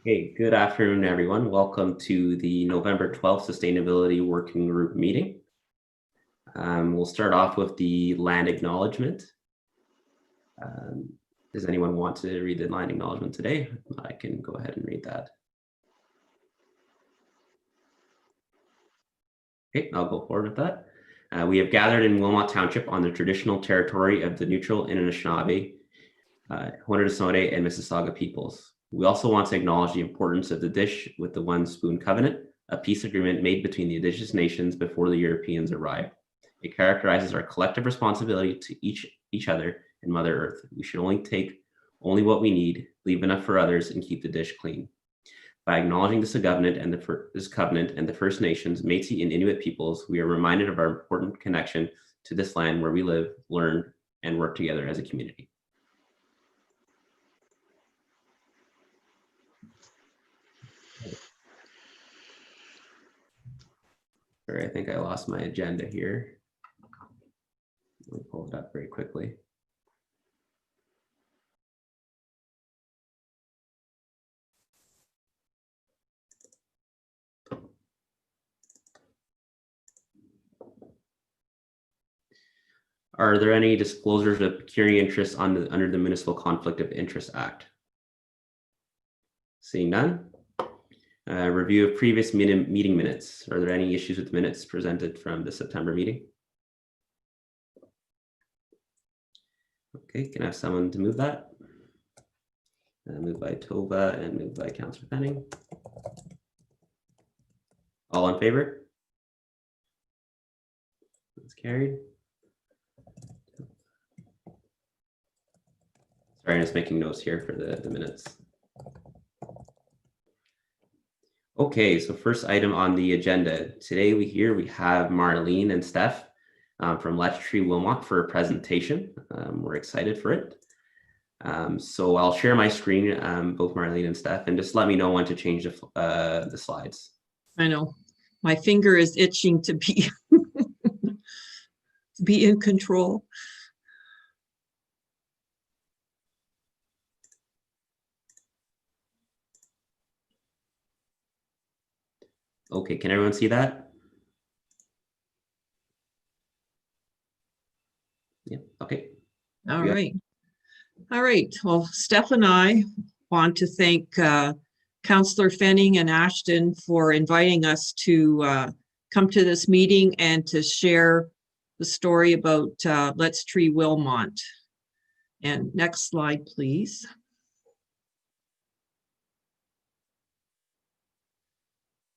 Hey, good afternoon, everyone. Welcome to the November 12th Sustainability Working Group meeting. We'll start off with the land acknowledgement. Does anyone want to read the land acknowledgement today? I can go ahead and read that. Okay, I'll go forward with that. We have gathered in Wilmot Township on the traditional territory of the neutral Anishinaabe, Haudenosaunee, and Mississauga peoples. We also want to acknowledge the importance of the Dish with the One Spoon Covenant, a peace agreement made between the Indigenous nations before the Europeans arrived. It characterizes our collective responsibility to each other and Mother Earth. We should only take what we need, leave enough for others, and keep the dish clean. By acknowledging this covenant and the First Nations, Métis, and Inuit peoples, we are reminded of our important connection to this land where we live, learn, and work together as a community. Sorry, I think I lost my agenda here. Let me pull it up very quickly. Are there any disclosures of pecuniary interest under the Municipal Conflict of Interest Act? Seeing none. Review of previous meeting minutes. Are there any issues with minutes presented from the September meeting? Okay, can I have someone to move that? Moved by Tova and moved by Councillor Penning. All in favor? That's carried. Sorry, I'm just making notes here for the minutes. Okay, so first item on the agenda. Today we have Marlene and Steph from Let's Tree Wilmot for a presentation. We're excited for it. So I'll share my screen, both Marlene and Steph, and just let me know when to change the slides. I know. My finger is itching to be, be in control. Okay, can everyone see that? Yeah, okay. All right. All right. Well, Steph and I want to thank Councillor Fenning and Ashton for inviting us to come to this meeting and to share the story about Let's Tree Wilmot. And next slide, please.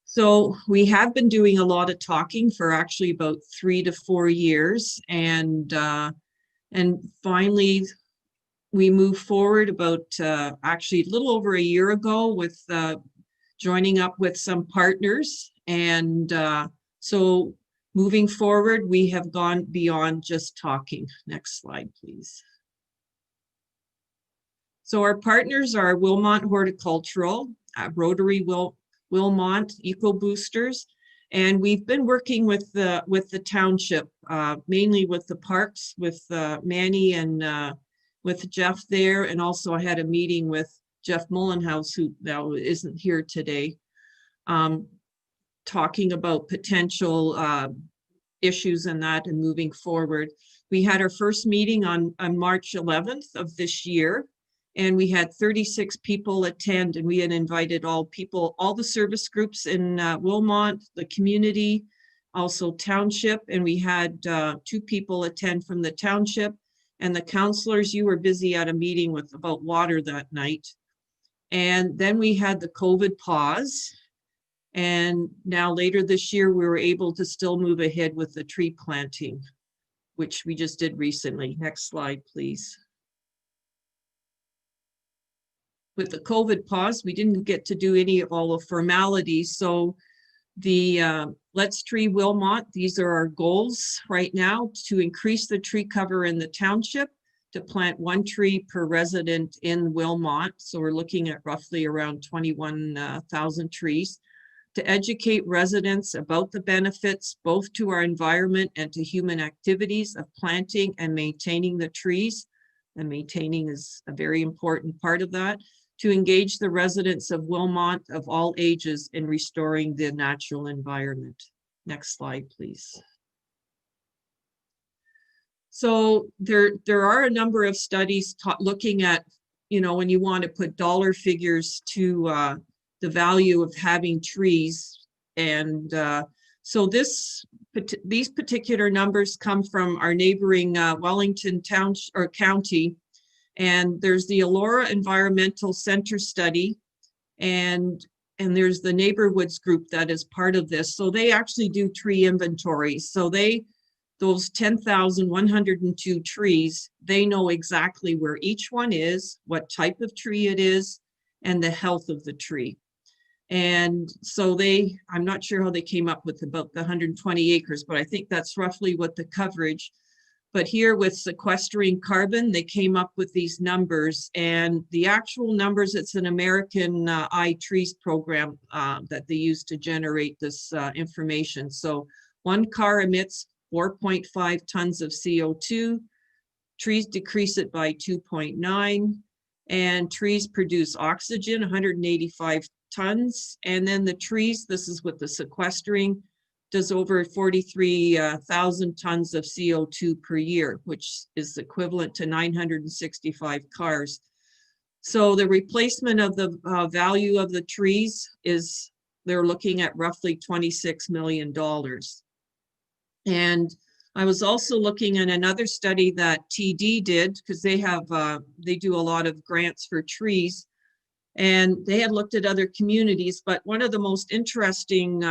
So we have been doing a lot of talking for actually about 3 to 4 years, and finally we moved forward about actually a little over a year ago with joining up with some partners, and so moving forward we have gone beyond just talking. Next slide, please. So our partners are Wilmot Horticultural, Rotary Wilmot, Eco Boosters, and we've been working with the township, mainly with the parks, with Manny and with Jeff there, and also I had a meeting with Jeff Mullenhouse, who now isn't here today, talking about potential issues and that and moving forward. We had our first meeting on March 11th of this year, and we had 36 people attend, and we had invited all the service groups in Wilmot, the community, also township, and we had 2 people attend from the township, and the councillors. You were busy at a meeting about water that night. And then we had the COVID pause, and now later this year we were able to still move ahead with the tree planting, which we just did recently. Next slide, please. With the COVID pause, we didn't get to do any of all the formalities. So the Let's Tree Wilmot, these are our goals right now: to increase the tree cover in the township, to plant 1 tree per resident in Wilmot. So we're looking at roughly around 21,000 trees. To educate residents about the benefits, both to our environment and to human activities of planting and maintaining the trees. And maintaining is a very important part of that. to engage the residents of Wilmot of all ages in restoring the natural environment. Next slide, please. So there are a number of studies looking at, you know, when you want to put dollar figures to the value of having trees. And so these particular numbers come from our neighboring Wellington Township or county. And there's the Elora Environmental Center study, and there's the Neighborhoods group that is part of this. So they actually do tree inventories. So those 10,102 trees, they know exactly where each one is, what type of tree it is, and the health of the tree. And so I'm not sure how they came up with about the 120 acres, but I think that's roughly what the coverage. But here with sequestering carbon, they came up with these numbers, and the actual numbers, it's an American iTrees program that they use to generate this information. So one car emits 4.5 tons of CO2, trees decrease it by 2.9, and trees produce oxygen, 185 tons. And then the trees, this is with the sequestering, does over 43,000 tons of CO2 per year, which is equivalent to 965 cars. So the replacement of the value of the trees is, they're looking at roughly $26 million. And I was also looking at another study that TD did, because they do a lot of grants for trees, and they had looked at other communities. But one of the most interesting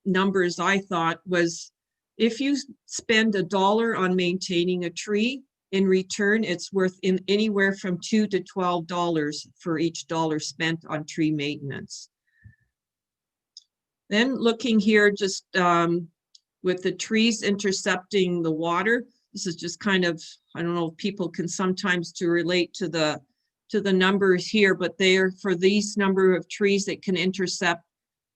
numbers I thought was, if you spend $1 on maintaining a tree, in return, it's worth anywhere from $2 to $12 for each dollar spent on tree maintenance. Then looking here, just with the trees intercepting the water, this is just kind of, I don't know if people can sometimes to relate to the numbers here, but they are, for these number of trees, it can intercept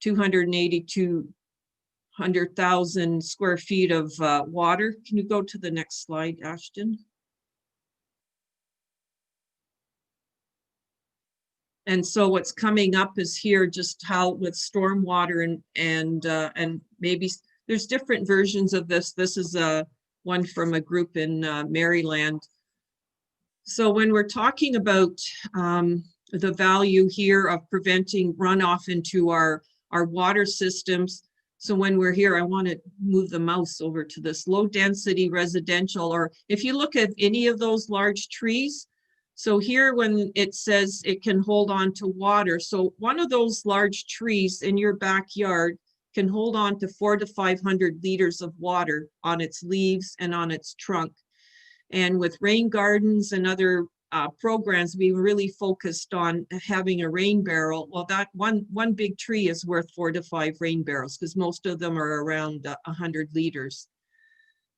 200,000 square feet of water. Can you go to the next slide, Ashton? And so what's coming up is here just how with stormwater and maybe there's different versions of this. This is one from a group in Maryland. So when we're talking about the value here of preventing runoff into our water systems, so when we're here, I want to move the mouse over to this low density residential, or if you look at any of those large trees, so here when it says it can hold on to water, so one of those large trees in your backyard can hold on to 400 to 500 liters of water on its leaves and on its trunk. And with rain gardens and other programs, we really focused on having a rain barrel. Well, that one big tree is worth 4 to 5 rain barrels, because most of them are around 100 liters.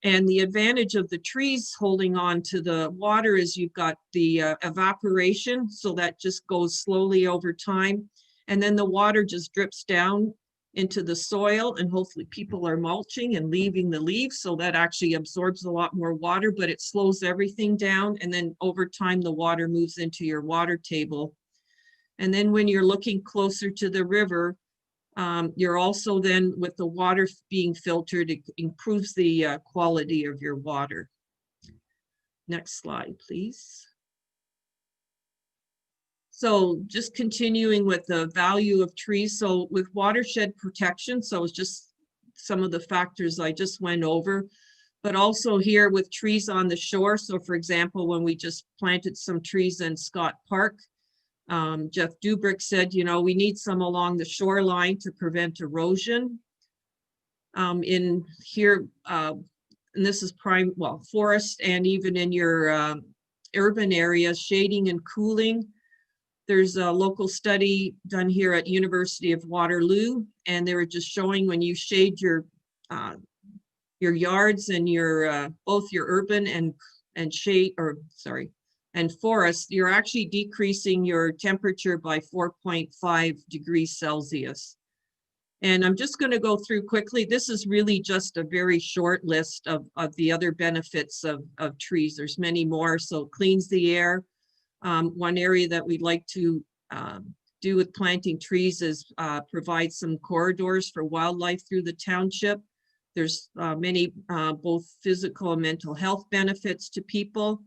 And the advantage of the trees holding on to the water is you've got the evaporation, so that just goes slowly over time. And then the water just drips down into the soil, and hopefully people are mulching and leaving the leaves, so that actually absorbs a lot more water, but it slows everything down. And then over time, the water moves into your water table. And then when you're looking closer to the river, you're also then, with the water being filtered, it improves the quality of your water. Next slide, please. So just continuing with the value of trees. So with watershed protection, so it's just some of the factors I just went over, but also here with trees on the shore. So for example, when we just planted some trees in Scott Park, Jeff Dubrick said, you know, we need some along the shoreline to prevent erosion. In here, and this is forest, and even in your urban areas, shading and cooling. There's a local study done here at University of Waterloo, and they were just showing when you shade your yards and your both your urban and forest, you're actually decreasing your temperature by 4.5 degrees Celsius. And I'm just going to go through quickly. This is really just a very short list of the other benefits of trees. There's many more. So it cleans the air. One area that we'd like to do with planting trees is provide some corridors for wildlife through the township. There's many both physical and mental health benefits to people,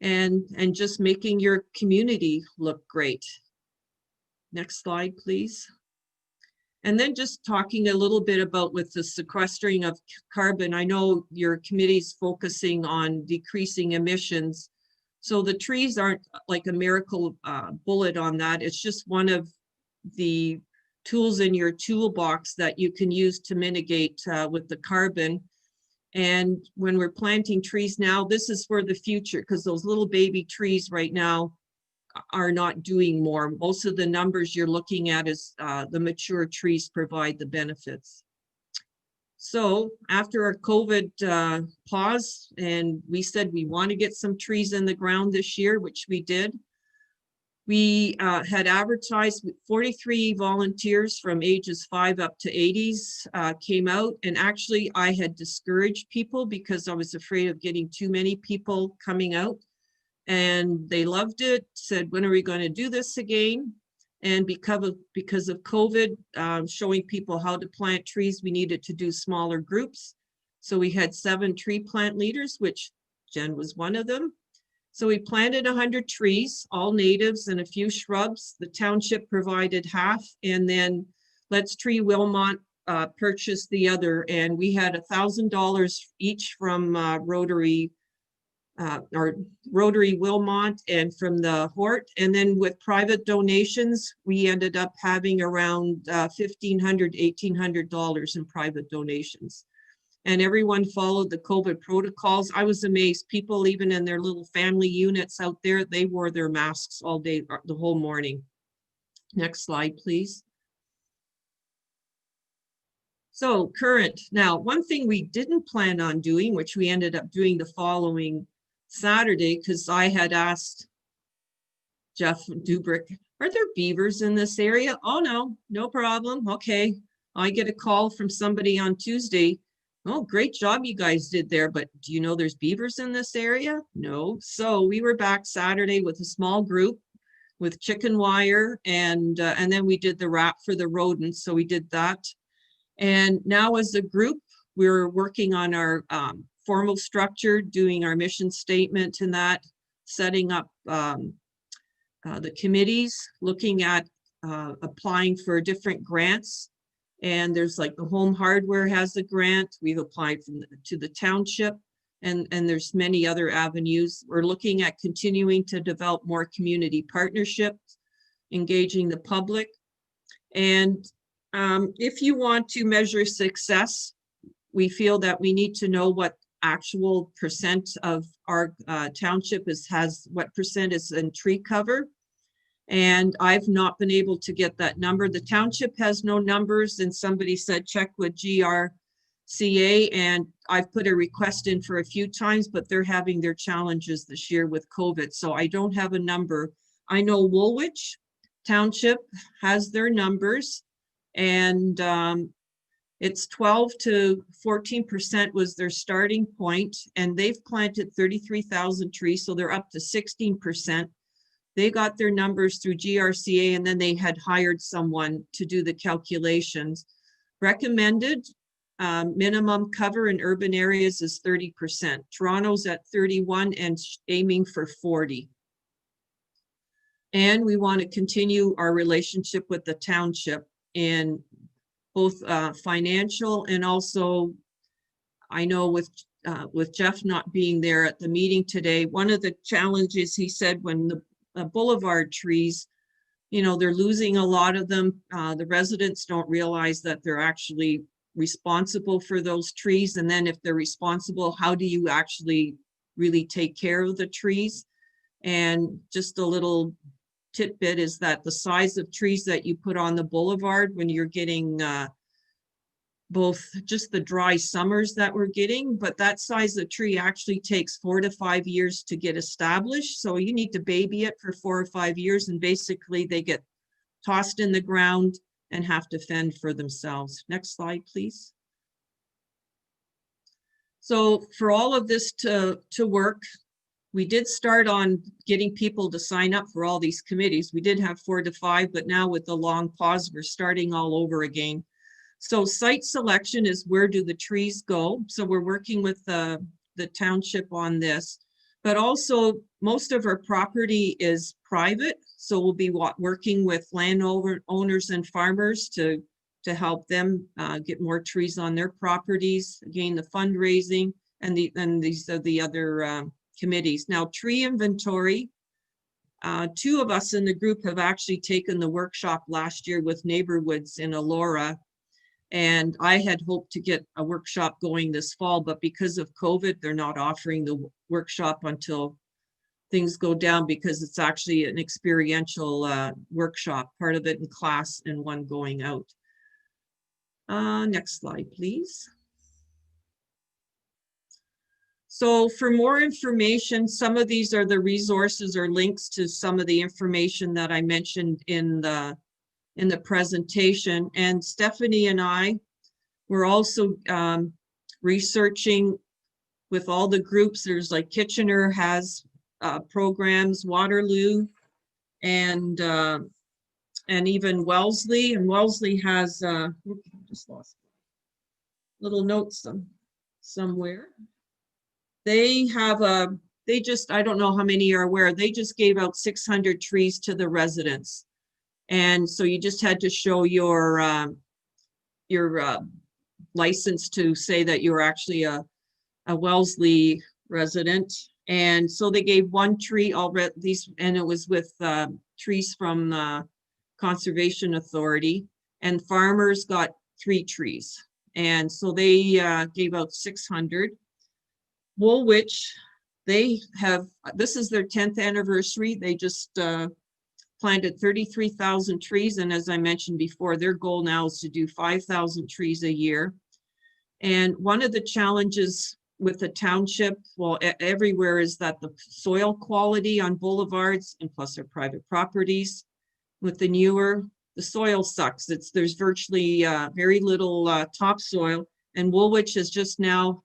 and just making your community look great. Next slide, please. And then just talking a little bit about with the sequestering of carbon. I know your committee's focusing on decreasing emissions. So the trees aren't like a miracle bullet on that. It's just one of the tools in your toolbox that you can use to mitigate with the carbon. And when we're planting trees now, this is for the future, because those little baby trees right now are not doing more. Most of the numbers you're looking at is the mature trees provide the benefits. So after our COVID pause, and we said we want to get some trees in the ground this year, which we did. We had advertised 43 volunteers from ages 5 up to 80s came out, and actually I had discouraged people because I was afraid of getting too many people coming out, and they loved it, said, when are we going to do this again? And because of COVID, showing people how to plant trees, we needed to do smaller groups. So we had 7 tree plant leaders, which Jen was one of them. So we planted 100 trees, all natives and a few shrubs. The township provided half, and then Let's Tree Wilmot purchased the other. And we had $1,000 each from Rotary Wilmot and from the Hort. And then with private donations, we ended up having around $1,500, $1,800 in private donations. And everyone followed the COVID protocols. I was amazed. People, even in their little family units out there, they wore their masks all day, the whole morning. Next slide, please. So current. Now, one thing we didn't plan on doing, which we ended up doing the following Saturday, because I had asked Jeff Dubrick, are there beavers in this area? Oh, no, no problem. Okay. I get a call from somebody on Tuesday. Oh, great job you guys did there, but do you know there's beavers in this area? No. So we were back Saturday with a small group with chicken wire, and then we did the wrap for the rodents. So we did that. And now as a group, we're working on our formal structure, doing our mission statement and that, setting up the committees, looking at applying for different grants. And there's like the Home Hardware has a grant. We've applied to the township, and there's many other avenues. We're looking at continuing to develop more community partnerships, engaging the public. And if you want to measure success, we feel that we need to know what actual percent of our township has what percent is in tree cover. And I've not been able to get that number. The township has no numbers, and somebody said check with GRCA, and I've put a request in for a few times, but they're having their challenges this year with COVID. So I don't have a number. I know Woolwich Township has their numbers, and it's 12 to 14% was their starting point, and they've planted 33,000 trees, so they're up to 16%. They got their numbers through GRCA, and then they had hired someone to do the calculations. Recommended minimum cover in urban areas is 30%. Toronto's at 31 and aiming for 40. And we want to continue our relationship with the township in both financial, and also, I know with Jeff not being there at the meeting today, one of the challenges he said when the boulevard trees, you know, they're losing a lot of them. The residents don't realize that they're actually responsible for those trees. And then if they're responsible, how do you actually really take care of the trees? And just a little tidbit is that the size of trees that you put on the boulevard when you're getting both just the dry summers that we're getting, but that size of tree actually takes 4 to 5 years to get established. So you need to baby it for 4 or 5 years, and basically they get tossed in the ground and have to fend for themselves. Next slide, please. So for all of this to work, we did start on getting people to sign up for all these committees. We did have 4 to 5, but now with the long pause, we're starting all over again. So site selection is where do the trees go? So we're working with the township on this, but also most of our property is private. So we'll be working with landowners and farmers to help them get more trees on their properties. Again, the fundraising and these are the other committees. Now, tree inventory, 2 of us in the group have actually taken the workshop last year with Neighborhoods in Elora. And I had hoped to get a workshop going this fall, but because of COVID, they're not offering the workshop until things go down, because it's actually an experiential workshop, part of it in class and one going out. Next slide, please. So for more information, some of these are the resources or links to some of the information that I mentioned in the presentation. And Stephanie and I were also researching with all the groups. There's like Kitchener has programs, Waterloo, and even Wellesley. And Wellesley has just lost little notes somewhere. They have I don't know how many are aware, they just gave out 600 trees to the residents. And so you just had to show your license to say that you're actually a Wellesley resident. And so they gave 1 tree already, and it was with trees from the Conservation Authority, and farmers got 3 trees. And so they gave out 600. Woolwich, they have, this is their 10th anniversary. They just planted 33,000 trees. And as I mentioned before, their goal now is to do 5,000 trees a year. And one of the challenges with the township, well, everywhere, is that the soil quality on boulevards, and plus their private properties, with the newer, the soil sucks. There's virtually very little topsoil. And Woolwich is just now,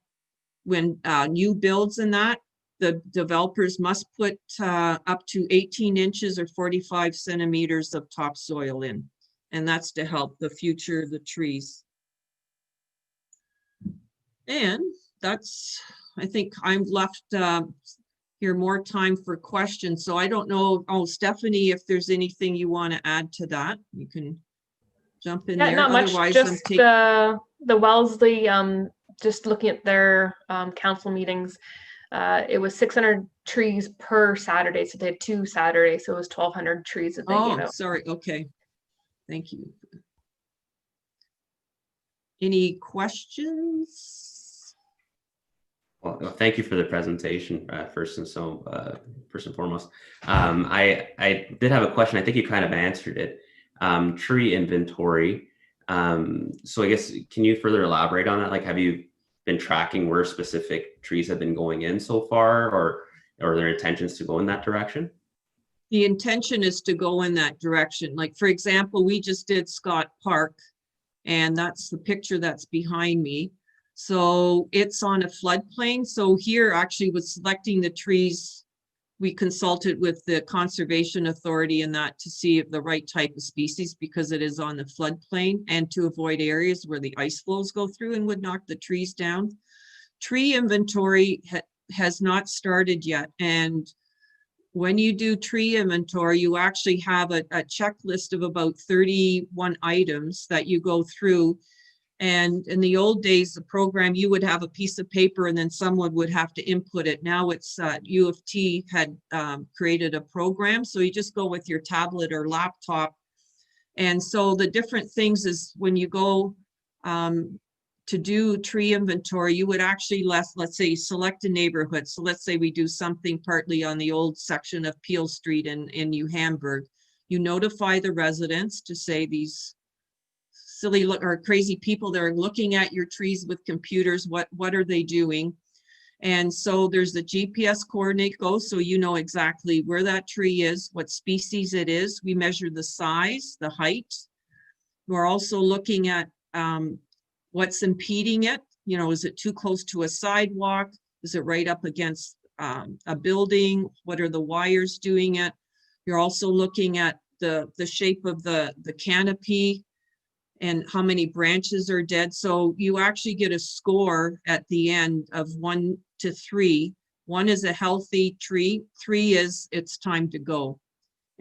when new builds and that, the developers must put up to 18 inches or 45 centimeters of topsoil in. And that's to help the future of the trees. And that's, I think I'm left here more time for questions. So I don't know, Stephanie, if there's anything you want to add to that, you can jump in there. Not much, otherwise just the Wellesley, just looking at their council meetings, it was 600 trees per Saturday. So they had 2 Saturdays. So it was 1,200 trees that they gave out. Sorry. Okay. Thank you. Any questions? Well, thank you for the presentation, first and foremost. I did have a question. I think you kind of answered it. Tree inventory. So I guess, can you further elaborate on that? Like, have you been tracking where specific trees have been going in so far, or are there intentions to go in that direction? The intention is to go in that direction. Like, for example, we just did Scott Park, and that's the picture that's behind me. So it's on a floodplain. So here, actually, with selecting the trees, we consulted with the Conservation Authority and that to see if the right type of species, because it is on the floodplain, and to avoid areas where the ice flows go through and would knock the trees down. Tree inventory has not started yet. And when you do tree inventory, you actually have a checklist of about 31 items that you go through. And in the old days, the program, you would have a piece of paper and then someone would have to input it. Now it's U of T had created a program. So you just go with your tablet or laptop. And so the different things is when you go to do tree inventory, you would actually, let's say, select a neighborhood. So let's say we do something partly on the old section of Peel Street in New Hamburg. You notify the residents to say these silly or crazy people that are looking at your trees with computers, what are they doing? And so there's the GPS coordinate goes, so you know exactly where that tree is, what species it is. We measure the size, the height. We're also looking at what's impeding it. You know, is it too close to a sidewalk? Is it right up against a building, what are the wires doing it? You're also looking at the shape of the canopy and how many branches are dead. So you actually get a score at the end of 1 to 3. 1 is a healthy tree, 3 is it's time to go.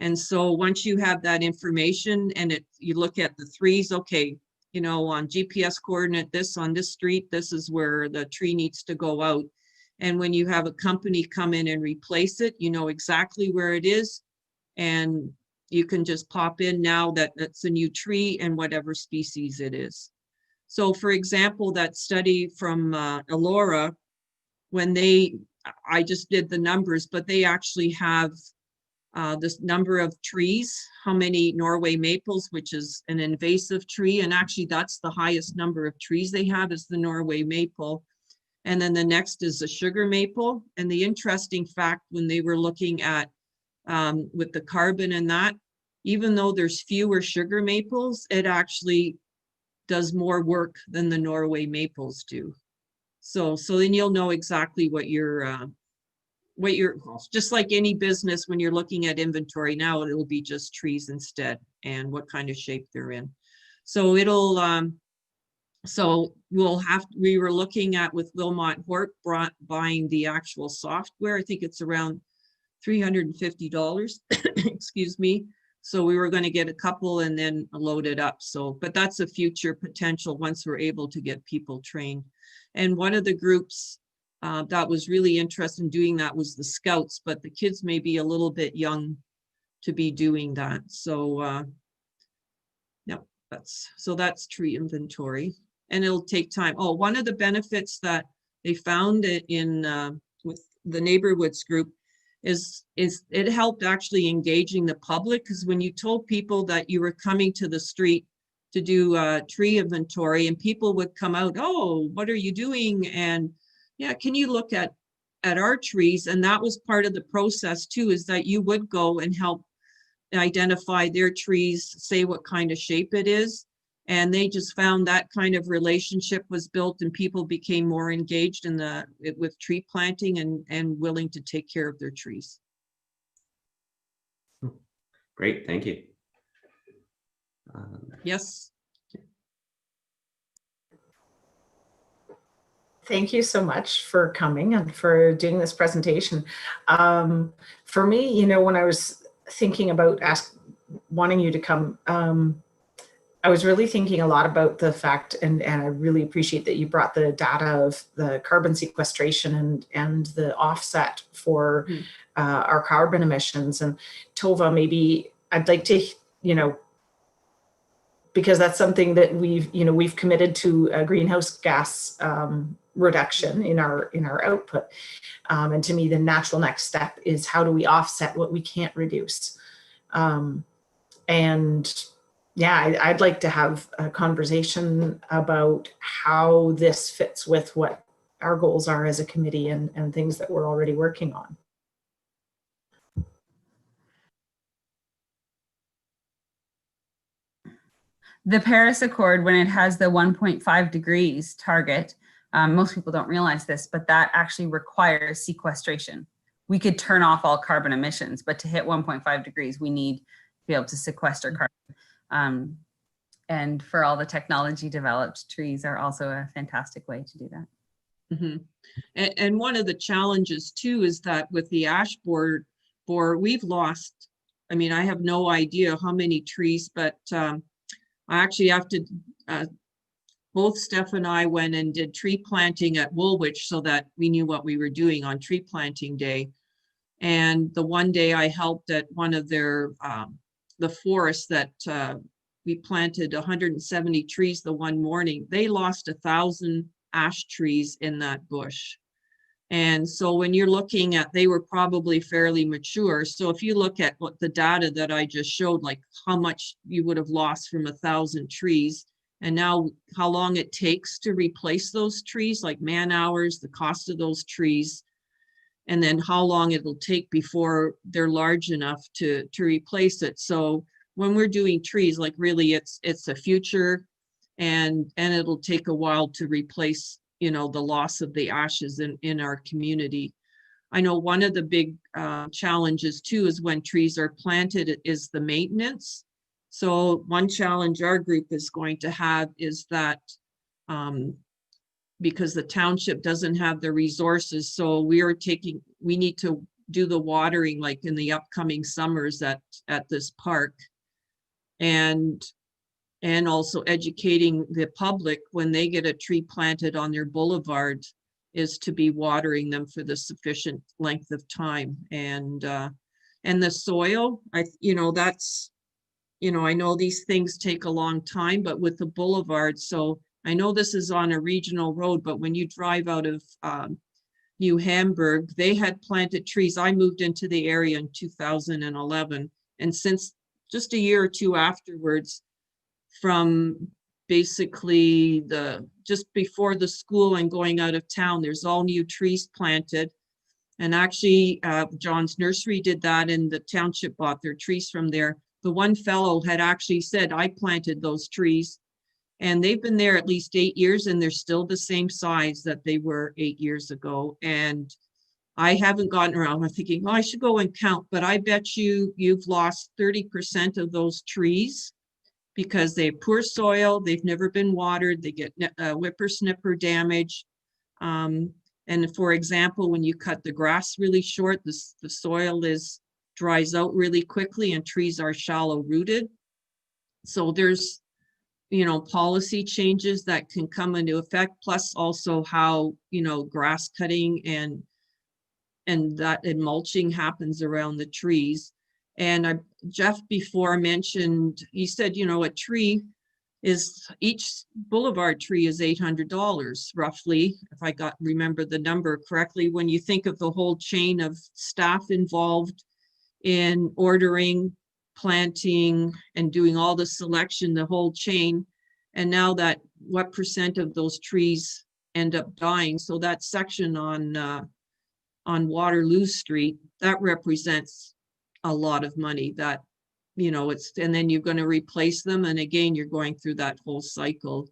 And so once you have that information and you look at the 3s, okay, you know, on GPS coordinate, this on this street, this is where the tree needs to go out. And when you have a company come in and replace it, you know exactly where it is. And you can just pop in now that it's a new tree and whatever species it is. So for example, that study from Elora, when I just did the numbers, but they actually have this number of trees, how many Norway maples, which is an invasive tree. And actually that's the highest number of trees they have is the Norway maple. And then the next is the sugar maple. And the interesting fact when they were looking at with the carbon and that, even though there's fewer sugar maples, it actually does more work than the Norway maples do. So then you'll know exactly what you're, just like any business, when you're looking at inventory now, it'll be just trees instead and what kind of shape they're in. So it'll, so we were looking at with Wilmot Hort buying the actual software. I think it's around $350, excuse me. So we were going to get a couple and then load it up. So, but that's a future potential once we're able to get people trained. And one of the groups that was really interested in doing that was the Scouts, but the kids may be a little bit young to be doing that. So, yeah, that's tree inventory, and it'll take time. Oh, one of the benefits that they found in with the Neighborhoods group is it helped actually engaging the public, because when you told people that you were coming to the street to do tree inventory, and people would come out, oh, what are you doing? And yeah, can you look at our trees? And that was part of the process too, is that you would go and help identify their trees, say what kind of shape it is. And they just found that kind of relationship was built and people became more engaged in with tree planting and willing to take care of their trees. Great, thank you. Yes. Thank you so much for coming and for doing this presentation. For me, you know, when I was thinking about wanting you to come, I was really thinking a lot about the fact, and I really appreciate that you brought the data of the carbon sequestration and the offset for our carbon emissions. And Tova, maybe I'd like to, you know, because that's something that we've committed to a greenhouse gas reduction in our output. And to me, the natural next step is how do we offset what we can't reduce? And yeah, I'd like to have a conversation about how this fits with what our goals are as a committee and things that we're already working on. The Paris Accord, when it has the 1.5 degrees target, most people don't realize this, but that actually requires sequestration. We could turn off all carbon emissions, but to hit 1.5 degrees, we need to be able to sequester carbon. And for all the technology developed, trees are also a fantastic way to do that. Mm-hmm. And one of the challenges too is that with the ash borer, we've lost, I mean, I have no idea how many trees, but I actually have to, both Steph and I went and did tree planting at Woolwich so that we knew what we were doing on tree planting day. And the one day I helped at one of their, the forests that we planted 170 trees the one morning, they lost 1,000 ash trees in that bush. And so when you're looking at, they were probably fairly mature. So if you look at what the data that I just showed, like how much you would have lost from 1,000 trees, and now how long it takes to replace those trees, like man hours, the cost of those trees, and then how long it'll take before they're large enough to replace it. So when we're doing trees, like really it's a future, and it'll take a while to replace, you know, the loss of the ashes in our community. I know one of the big challenges too is when trees are planted is the maintenance. So one challenge our group is going to have is that because the township doesn't have the resources, so we need to do the watering like in the upcoming summers at this park, and also educating the public when they get a tree planted on their boulevard is to be watering them for the sufficient length of time. And the soil, I know these things take a long time, but with the boulevard, so I know this is on a regional road, but when you drive out of New Hamburg, they had planted trees. I moved into the area in 2011. And since just a year or two afterwards, from basically just before the school and going out of town, there's all new trees planted. And actually, John's Nursery did that, and the township bought their trees from there. The one fellow had actually said, I planted those trees. And they've been there at least 8 years, and they're still the same size that they were 8 years ago. And I haven't gotten around. I'm thinking, oh, I should go and count, but I bet you've lost 30% of those trees because they have poor soil. They've never been watered. They get whippersnipper damage. And for example, when you cut the grass really short, the soil dries out really quickly, and trees are shallow rooted. So there's policy changes that can come into effect, plus also how, grass cutting and mulching happens around the trees. And Jeff before mentioned, he said, each boulevard tree is $800 roughly, if I remember the number correctly, when you think of the whole chain of staff involved in ordering, planting, and doing all the selection, the whole chain. And now what percent of those trees end up dying? So that section on Waterloo Street, that represents a lot of money that, and then you're going to replace them. And again, you're going through that whole cycle,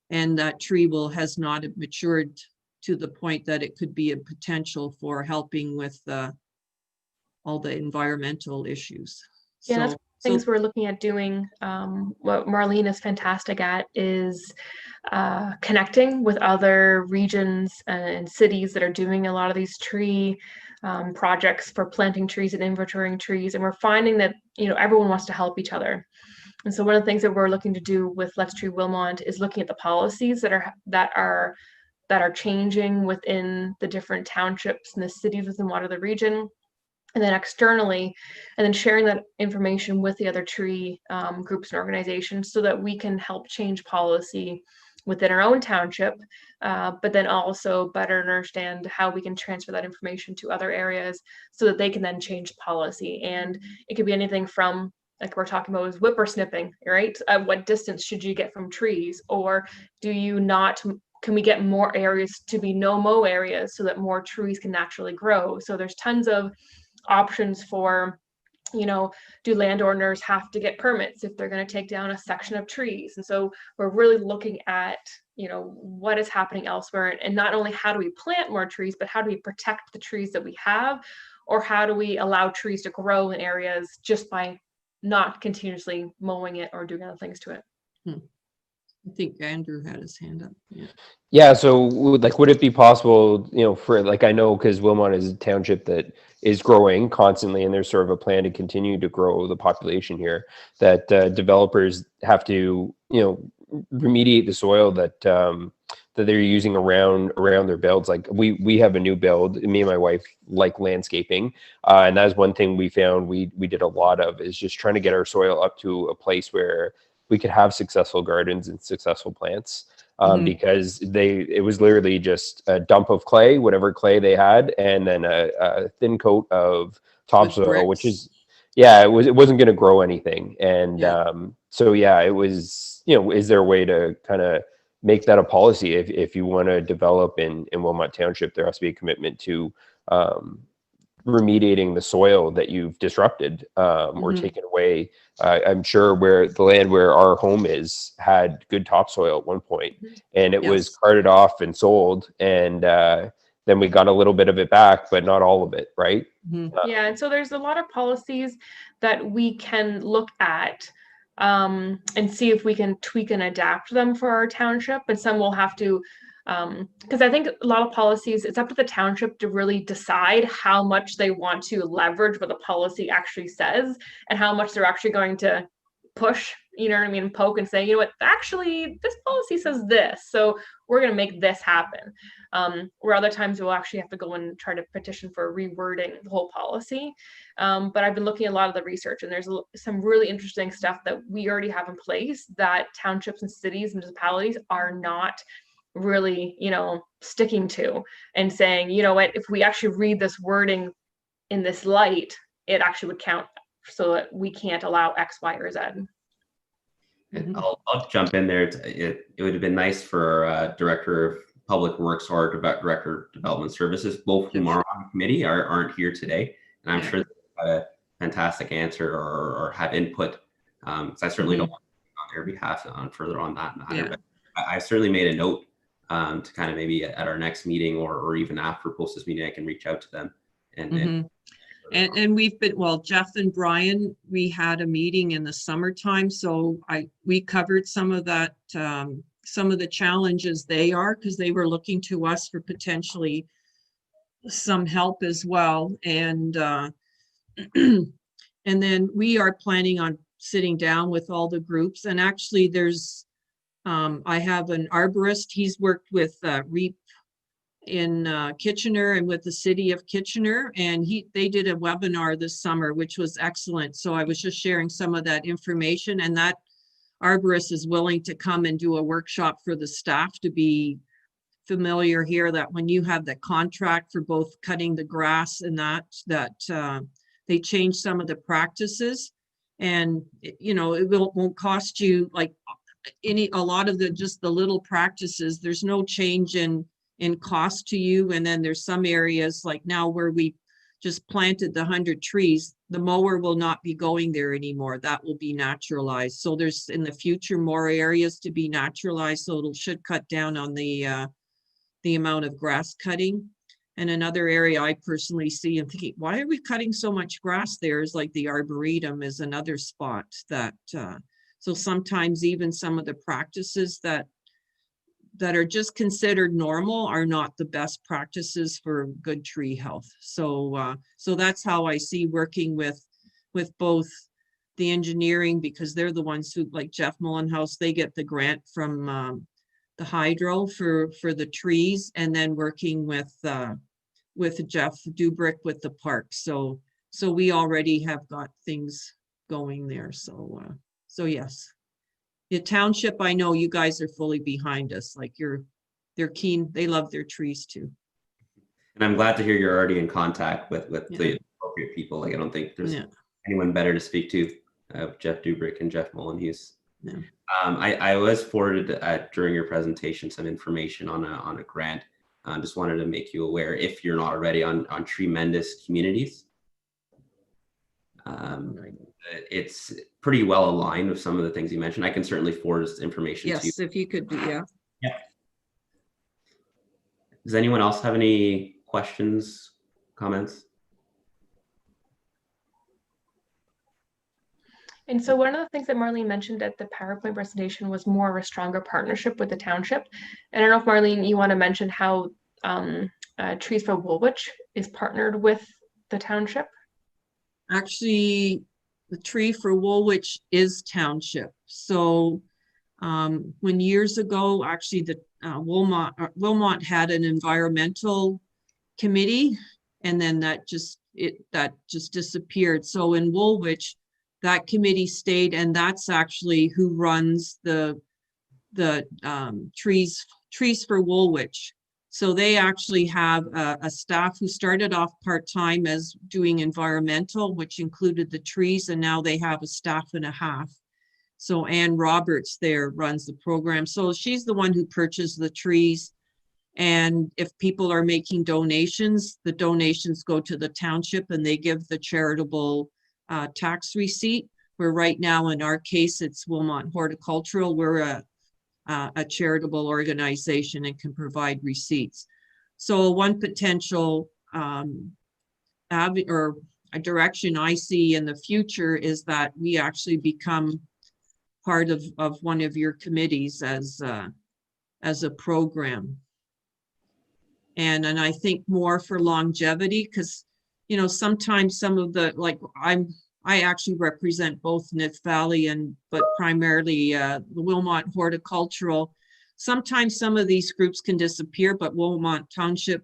and that tree has not matured to the point that it could be a potential for helping with all the environmental issues. Yeah, that's things we're looking at doing. What Marlene is fantastic at is connecting with other regions and cities that are doing a lot of these tree projects for planting trees and inventorying trees. And we're finding that, everyone wants to help each other. And so one of the things that we're looking to do with Let's Tree Wilmot is looking at the policies that are changing within the different townships and the cities within the region. And then externally, and then sharing that information with the other tree groups and organizations so that we can help change policy within our own township, but then also better understand how we can transfer that information to other areas so that they can then change policy. And it could be anything from, like we're talking about, is whippersnipping, right? At what distance should you get from trees? Or can we get more areas to be no-mow areas so that more trees can naturally grow? So there's tons of options for, do landowners have to get permits if they're going to take down a section of trees? And so we're really looking at, what is happening elsewhere, and not only how do we plant more trees, but how do we protect the trees that we have, or how do we allow trees to grow in areas just by not continuously mowing it or doing other things to it. I think Andrew had his hand up. Yeah. So would it be possible, for I know because Wilmot is a township that is growing constantly, and there's sort of a plan to continue to grow the population here, that developers have to, remediate the soil that they're using around their builds. Like we have a new build, me and my wife like landscaping. And that's one thing we found we did a lot of, is just trying to get our soil up to a place where we could have successful gardens and successful plants, because it was literally just a dump of clay, whatever clay they had, and then a thin coat of topsoil, which is, it wasn't going to grow anything. And it was, is there a way to kind of make that a policy? If you want to develop in Wilmot Township, there has to be a commitment to remediating the soil that you've disrupted or taken away. I'm sure where the land where our home is had good topsoil at one point, and it was carted off and sold. And then we got a little bit of it back, but not all of it, right? Yeah, and so there's a lot of policies that we can look at and see if we can tweak and adapt them for our township. And some will have to, because I think a lot of policies, it's up to the township to really decide how much they want to leverage what the policy actually says and how much they're actually going to push, you know what I mean, poke and say, you know what, actually, this policy says this, so we're going to make this happen. Where other times we'll actually have to go and try to petition for rewording the whole policy. But I've been looking at a lot of the research, and there's some really interesting stuff that we already have in place that townships and cities, municipalities are not really, you know, sticking to and saying, you know what, if we actually read this wording in this light, it actually would count, so that we can't allow X, Y, or Z. And I'll jump in there. It would have been nice for Director of Public Works or Director of Development Services, both whom are on the committee, aren't here today. And I'm sure they've got a fantastic answer or have input. So I certainly don't want to speak on their behalf further on that matter. But I certainly made a note to kind of maybe at our next meeting or even after post this meeting, I can reach out to them. And we've been, well, Jeff and Brian, we had a meeting in the summertime, so we covered some of that, some of the challenges they are, because they were looking to us for potentially some help as well. And and then we are planning on sitting down with all the groups. And actually there's, I have an arborist, he's worked with REAP in Kitchener and with the city of Kitchener, and they did a webinar this summer, which was excellent. So I was just sharing some of that information, and that arborist is willing to come and do a workshop for the staff to be familiar here, that when you have the contract for both cutting the grass and that they change some of the practices, and you know, it won't cost you like a lot of just the little practices. There's no change in cost to you. And then there's some areas like now where we just planted the 100 trees, the mower will not be going there anymore. That will be naturalized. So there's in the future more areas to be naturalized. So it should cut down on the amount of grass cutting. And another area I personally see and thinking, why are we cutting so much grass there, is like the Arboretum is another spot that, so sometimes even some of the practices that are just considered normal are not the best practices for good tree health. So so that's how I see working with both the engineering, because they're the ones who, like Jeff Mullenhouse, they get the grant from the hydro for the trees, and then working with Jeff Dubrick with the park. So we already have got things going there. So so yes. The township, I know you guys are fully behind us. Like they're keen. They love their trees too. And I'm glad to hear you're already in contact with the appropriate people. Like I don't think there's anyone better to speak to, Jeff Dubrick and Jeff Mullenhouse. Yeah. I was forwarded during your presentation some information on a grant. Just wanted to make you aware, if you're not already, on Tremendous Communities. It's pretty well aligned with some of the things you mentioned. I can certainly forward this information to you. Yes, if you could do, yeah. Does anyone else have any questions, comments? And so one of the things that Marlene mentioned at the PowerPoint presentation was more of a stronger partnership with the township. And I don't know if Marlene, you want to mention how Trees for Woolwich is partnered with the township? Actually, the Tree for Woolwich is township. So when years ago, actually the Wilmot had an environmental committee, and then that just disappeared. So in Woolwich, that committee stayed, and that's actually who runs the Trees for Woolwich. So they actually have a staff who started off part-time as doing environmental, which included the trees, and now they have a staff and a half. So Ann Roberts there runs the program. So she's the one who purchased the trees. And if people are making donations, the donations go to the township and they give the charitable tax receipt, where right now in our case, it's Wilmot Horticultural. We're a charitable organization and can provide receipts. So one potential or a direction I see in the future is that we actually become part of one of your committees as a program. And I think more for longevity, because, you know, sometimes some of the, like, I actually represent both Nith Valley but primarily the Wilmot Horticultural. Sometimes some of these groups can disappear, but Wilmot Township,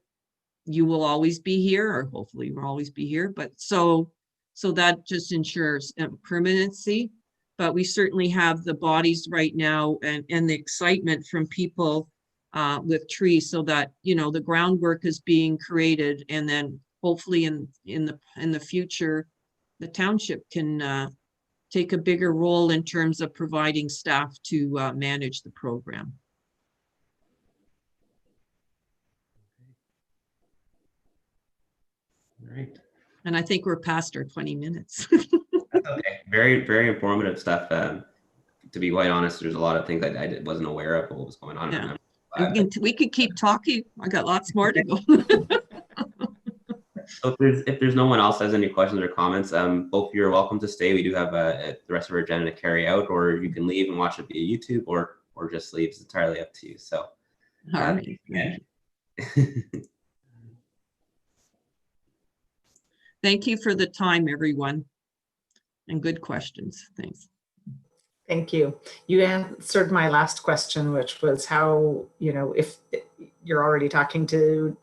you will always be here, or hopefully you'll always be here. But so that just ensures permanency. But we certainly have the bodies right now and the excitement from people with trees, so that, you know, the groundwork is being created, and then hopefully in the future, the township can take a bigger role in terms of providing staff to manage the program. All right. And I think we're past our 20 minutes. That's okay. Very, very informative stuff. To be quite honest, there's a lot of things I wasn't aware of what was going on. Yeah. We could keep talking. I got lots more to go. So if there's no one else has any questions or comments, both of you are welcome to stay. We do have the rest of our agenda to carry out, or you can leave and watch it via YouTube, or just leave. It's entirely up to you. So, All right. yeah. Thank you for the time, everyone, and good questions. Thanks. Thank you. You answered my last question, which was how, you know, if you're already talking to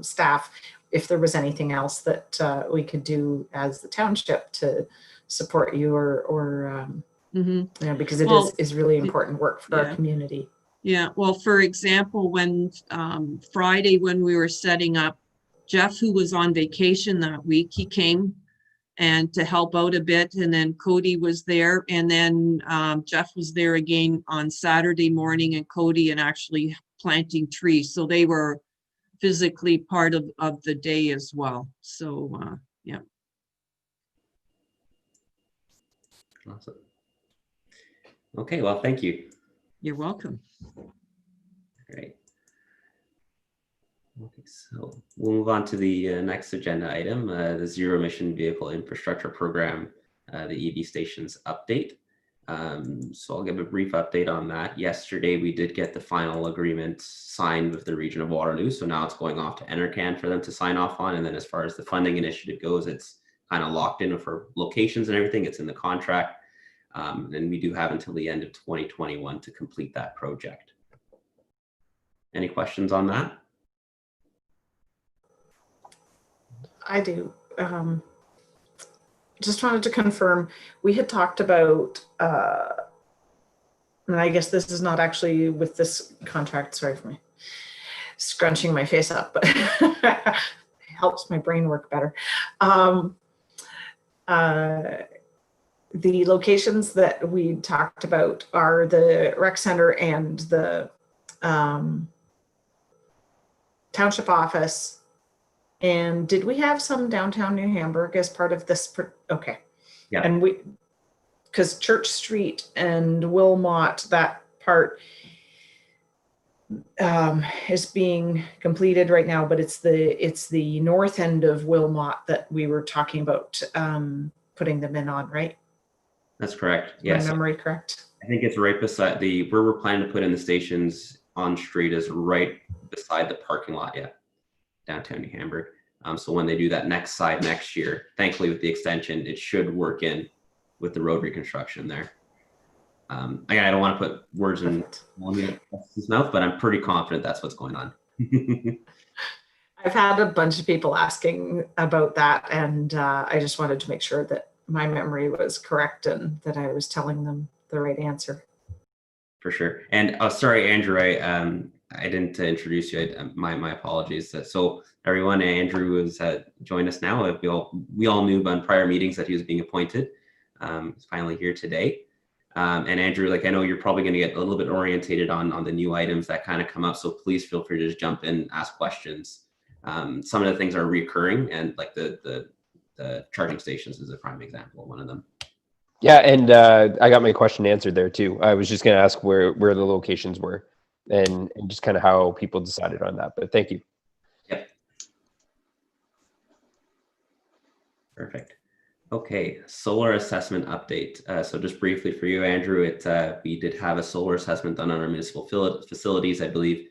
staff, if there was anything else that we could do as the township to support you, or you know, because it is really important work for our community. Yeah. Well, for example, when Friday, when we were setting up, Jeff, who was on vacation that week, he came and to help out a bit. And then Cody was there. And then Jeff was there again on Saturday morning, and Cody, and actually planting trees. So they were physically part of the day as well. So, yeah. Awesome. Okay, well, thank you. You're welcome. Great. Okay, so we'll move on to the next agenda item, the Zero Emission Vehicle Infrastructure Program, the EV stations update. So I'll give a brief update on that. Yesterday, we did get the final agreement signed with the region of Waterloo. So now it's going off to NRCan for them to sign off on. And then as far as the funding initiative goes, it's kind of locked in for locations and everything. It's in the contract. And we do have until the end of 2021 to complete that project. Any questions on that? I do. Just wanted to confirm, we had talked about, and I guess this is not actually with this contract, sorry for me scrunching my face up, but it helps my brain work better. The locations that we talked about are the rec center and the township office. And did we have some downtown New Hamburg as part of this? Okay. Yeah. And because Church Street and Wilmot, that part is being completed right now, but it's the north end of Wilmot that we were talking about putting them in on, right? That's correct. Yes. My memory correct? I think it's right beside where we're planning to put in the stations on street is right beside the parking lot. Yeah. Downtown New Hamburg. So when they do that next side next year, thankfully with the extension, it should work in with the road reconstruction there. Again, I don't want to put words in his mouth, but I'm pretty confident that's what's going on. I've had a bunch of people asking about that, and I just wanted to make sure that my memory was correct and that I was telling them the right answer. For sure. And sorry, Andrew, I didn't introduce you. My apologies. So everyone, Andrew has joined us now. We all knew on prior meetings that he was being appointed. He's finally here today. And Andrew, like, I know you're probably going to get a little bit orientated on the new items that kind of come up. So please feel free to just jump in, ask questions. Some of the things are recurring, and like the charging stations is a prime example of one of them. Yeah, and I got my question answered there too. I was just going to ask where the locations were, and just kind of how people decided on that. But thank you. Perfect. Okay, solar assessment update. So just briefly for you, Andrew, we did have a solar assessment done on our municipal facilities, I believe,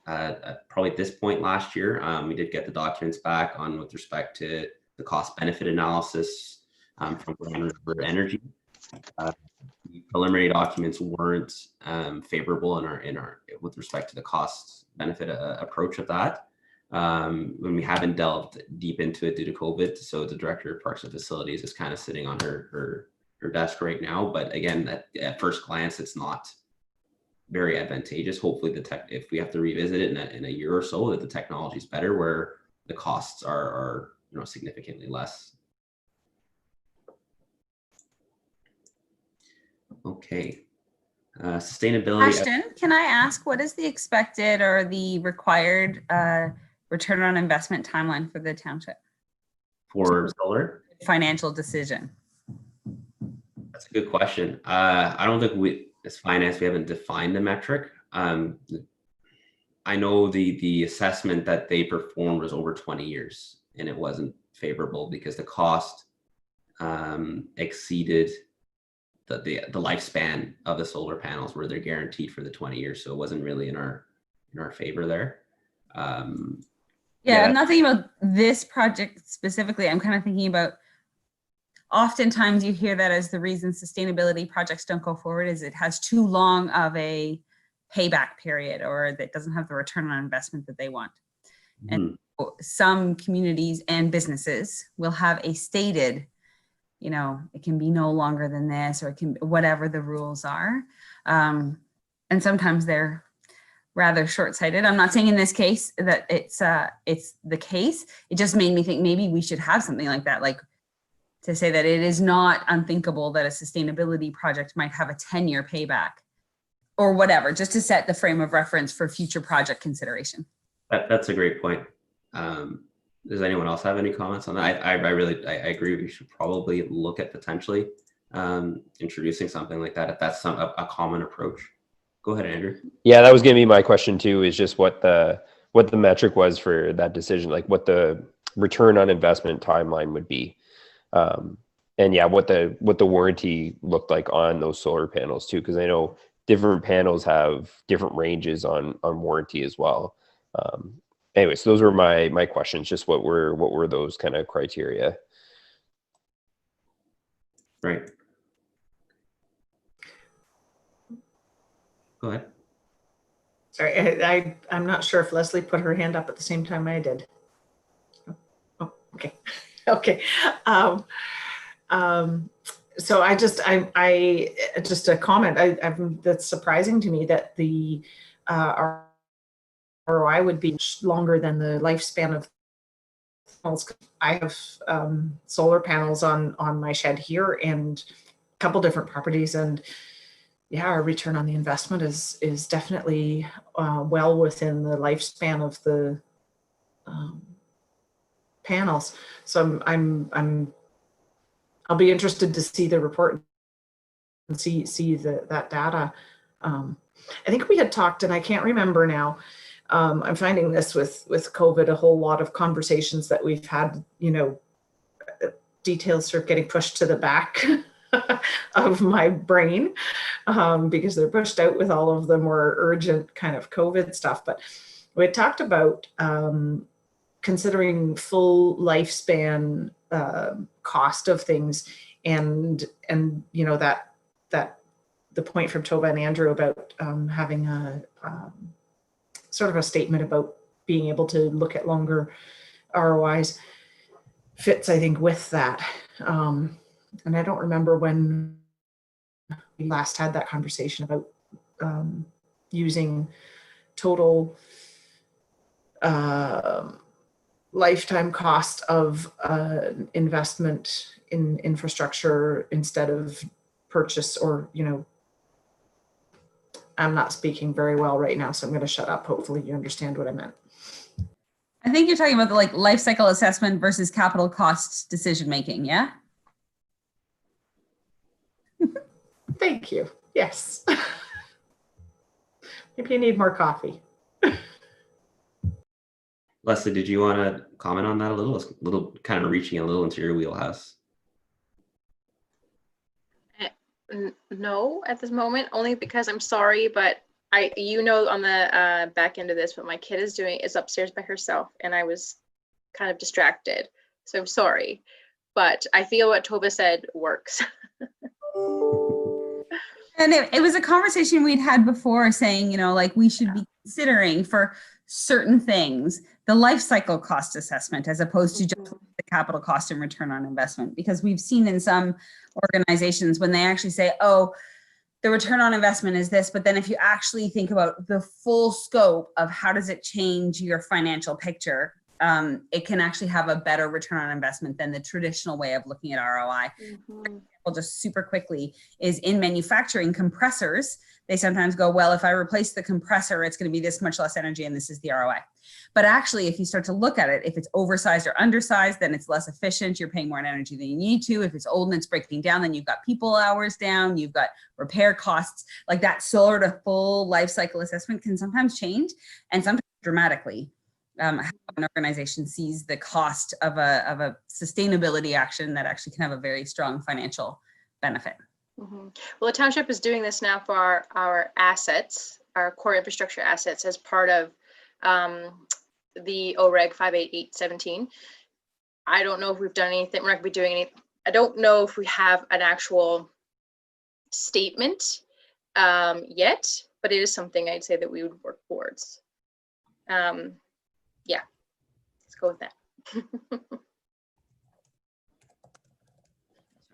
probably at this point last year. We did get the documents back on with respect to the cost benefit analysis from Grand River Energy. The preliminary documents weren't favorable in our with respect to the cost benefit approach of that. When we haven't delved deep into it due to COVID, so the director of Parks and Facilities is kind of sitting on her desk right now. But again, at first glance, it's not very advantageous. Hopefully, if we have to revisit it in a year or so, that the technology is better, where the costs are significantly less. Okay. Sustainability. Ashton, can I ask, what is the expected or the required return on investment timeline for the township? For solar? Financial decision. That's a good question. I don't think as finance, we haven't defined the metric. I know the assessment that they performed was over 20 years, and it wasn't favorable because the cost exceeded the lifespan of the solar panels, where they're guaranteed for the 20 years. So it wasn't really in our favor there. I'm not thinking about this project specifically. I'm kind of thinking about, oftentimes you hear that as the reason sustainability projects don't go forward is it has too long of a payback period, or that doesn't have the return on investment that they want. And some communities and businesses will have a stated, it can be no longer than this, or it can, whatever the rules are. And sometimes they're rather short-sighted. I'm not saying in this case that it's the case. It just made me think maybe we should have something like that, like to say that it is not unthinkable that a sustainability project might have a 10-year payback or whatever, just to set the frame of reference for future project consideration. That's a great point. Does anyone else have any comments on that? I agree. We should probably look at potentially introducing something like that if that's a common approach. Go ahead, Andrew. Yeah, that was going to be my question too. Is just what the metric was for that decision, like what the return on investment timeline would be, and what the warranty looked like on those solar panels too, because I know different panels have different ranges on warranty as well. Anyway, so those were my questions. Just what were those kind of criteria? Right. Go ahead. Sorry, I'm not sure if Leslie put her hand up at the same time I did. Oh, okay. Okay. So I just a comment. That's surprising to me that the ROI would be longer than the lifespan of panels. I have solar panels on my shed here and a couple different properties, and yeah, our return on the investment is definitely well within the lifespan of the panels. So I'll be interested to see the report and see that data. I think we had talked, and I can't remember now. I'm finding this with COVID, a whole lot of conversations that we've had, details sort of getting pushed to the back of my brain because they're pushed out with all of the more urgent kind of COVID stuff. But we had talked about considering full lifespan cost of things, and that the point from Tova and Andrew about having a sort of a statement about being able to look at longer ROIs fits, I think, with that. And I don't remember when we last had that conversation about using total lifetime cost of investment in infrastructure instead of purchase, or, I'm not speaking very well right now, so I'm going to shut up. Hopefully you understand what I meant. I think you're talking about the life cycle assessment versus capital costs decision making, yeah? Thank you. Yes. Maybe you need more coffee. Leslie, did you want to comment on that a little? It's a little kind of reaching a little into your wheelhouse. No, at this moment, only because I'm sorry, but on the back end of this, what my kid is upstairs by herself, and I was kind of distracted. So I'm sorry, but I feel what Toba said works. And it was a conversation we'd had before saying, you know, like we should be considering for certain things, the life cycle cost assessment, as opposed to just the capital cost and return on investment, because we've seen in some organizations when they actually say, oh, the return on investment is this, but then if you actually think about the full scope of how does it change your financial picture, it can actually have a better return on investment than the traditional way of looking at ROI. Just super quickly is in manufacturing compressors. They sometimes go, well, if I replace the compressor, it's going to be this much less energy and this is the ROI. But actually, if you start to look at it, if it's oversized or undersized, then it's less efficient. You're paying more in energy than you need to. If it's old and it's breaking down, then you've got people hours down, you've got repair costs. Like that sort of full life cycle assessment can sometimes change, and sometimes dramatically. How an organization sees the cost of a sustainability action that actually can have a very strong financial benefit. Well, the township is doing this now for our assets, our core infrastructure assets, as part of the OREG 58817. I don't know if we've done anything. We're not going to be doing anything. I don't know if we have an actual statement yet, but it is something I'd say that we would work towards. Yeah, let's go with that.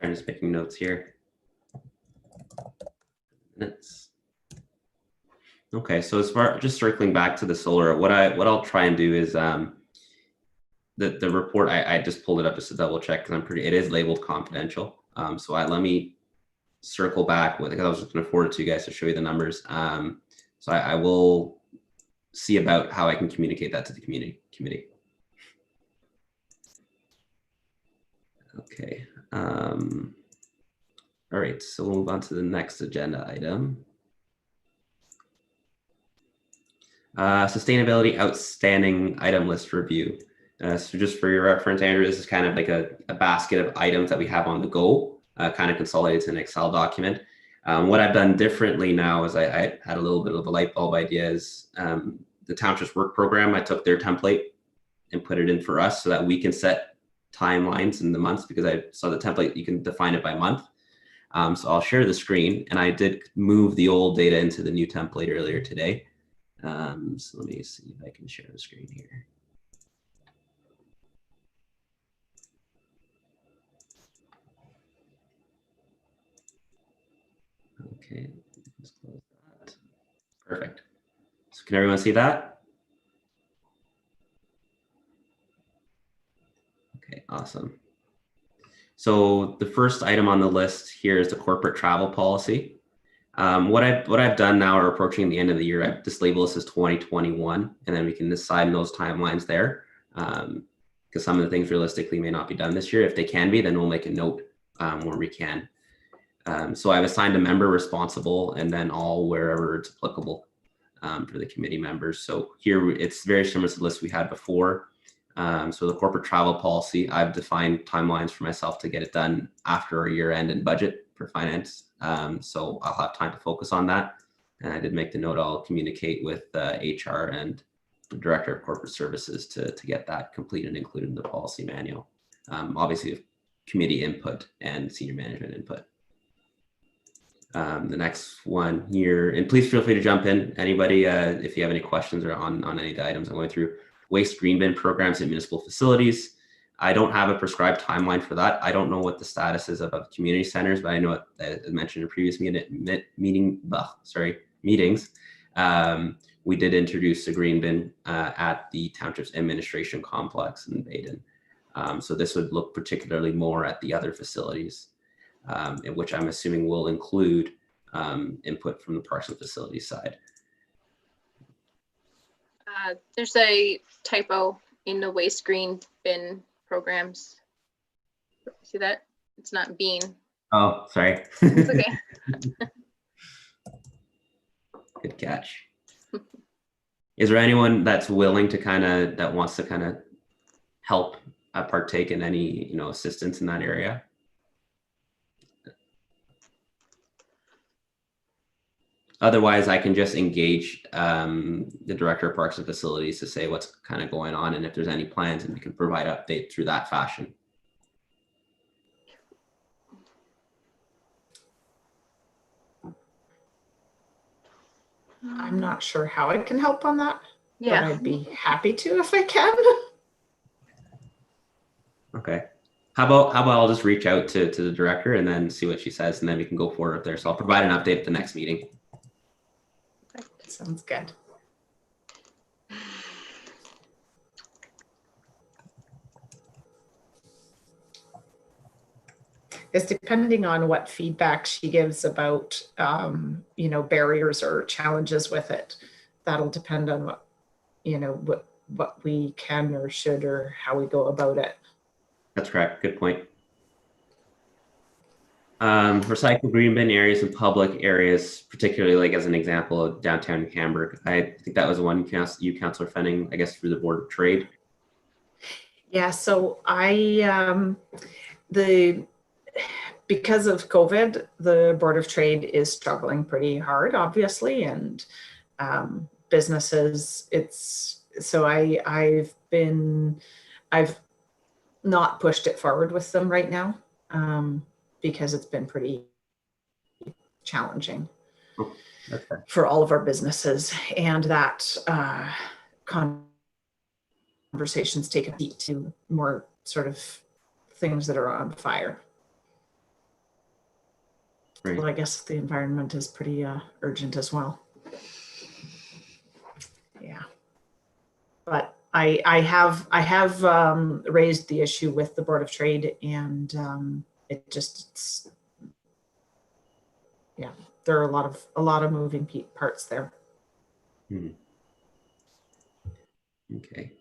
I'm just making notes here. Minutes. Okay, so as far just circling back to the solar, what I'll try and do is the report I just pulled it up just to double check because it is labeled confidential. So let me circle back with, because I was just going to forward it to you guys to show you the numbers. So I will see about how I can communicate that to the committee. Okay. All right, so we'll move on to the next agenda item. Sustainability outstanding item list review. So just for your reference, Andrew, this is kind of like a basket of items that we have on the go, kind of consolidated to an Excel document. What I've done differently now is I had a little bit of a light bulb idea is the Township's work program. I took their template and put it in for us so that we can set timelines in the months, because I saw the template, you can define it by month. So I'll share the screen, and I did move the old data into the new template earlier today. So let me see if I can share the screen here. Okay, let's close that. Perfect. So can everyone see that? Okay, awesome. So the first item on the list here is the corporate travel policy. What I've done now, we're approaching the end of the year, I've just labeled this as 2021, and then we can decide those timelines there. Because some of the things realistically may not be done this year. If they can be, then we'll make a note where we can. So I've assigned a member responsible, and then all wherever it's applicable for the committee members. So here it's very similar to the list we had before. So the corporate travel policy, I've defined timelines for myself to get it done after our year end and budget for finance. So I'll have time to focus on that. And I did make the note, I'll communicate with HR and the Director of Corporate Services to get that complete and included in the policy manual. Obviously, committee input and senior management input. The next one here, and please feel free to jump in, anybody, if you have any questions or on any of the items I'm going through. Waste green bin programs at municipal facilities. I don't have a prescribed timeline for that. I don't know what the status is of community centers, but I know as mentioned in previous meetings, we did introduce a green bin at the Township's administration complex in Baden. So this would look particularly more at the other facilities, in which I'm assuming will include input from the parks and facilities side. There's a typo in the waste green bin programs. See that? It's not bean. Oh, sorry. It's okay. Good catch. Is there anyone that's willing to that wants to help partake in any, assistance in that area? Otherwise, I can just engage the Director of Parks and Facilities to say what's going on, and if there's any plans, and we can provide update through that fashion. I'm not sure how I can help on that, Yeah. but I'd be happy to if I can. Okay. How about I'll just reach out to the director and then see what she says, and then we can go forward there. So I'll provide an update at the next meeting. Sounds good. Is depending on what feedback she gives about, barriers or challenges with it. That'll depend on what we can or should or how we go about it. That's correct. Good point. Recycle green bin areas in public areas, particularly like as an example of downtown Hamburg. I think that was one you, Councillor Fenning, I guess through the Board of Trade. Yeah, so because of COVID, the Board of Trade is struggling pretty hard, obviously, and businesses. I've not pushed it forward with them right now because it's been pretty challenging for all of our businesses, and that conversations take a beat to more sort of things that are on fire. Right. Well, I guess the environment is pretty urgent as well. Yeah, but I have raised the issue with the Board of Trade, and there are a lot of moving parts there. Okay.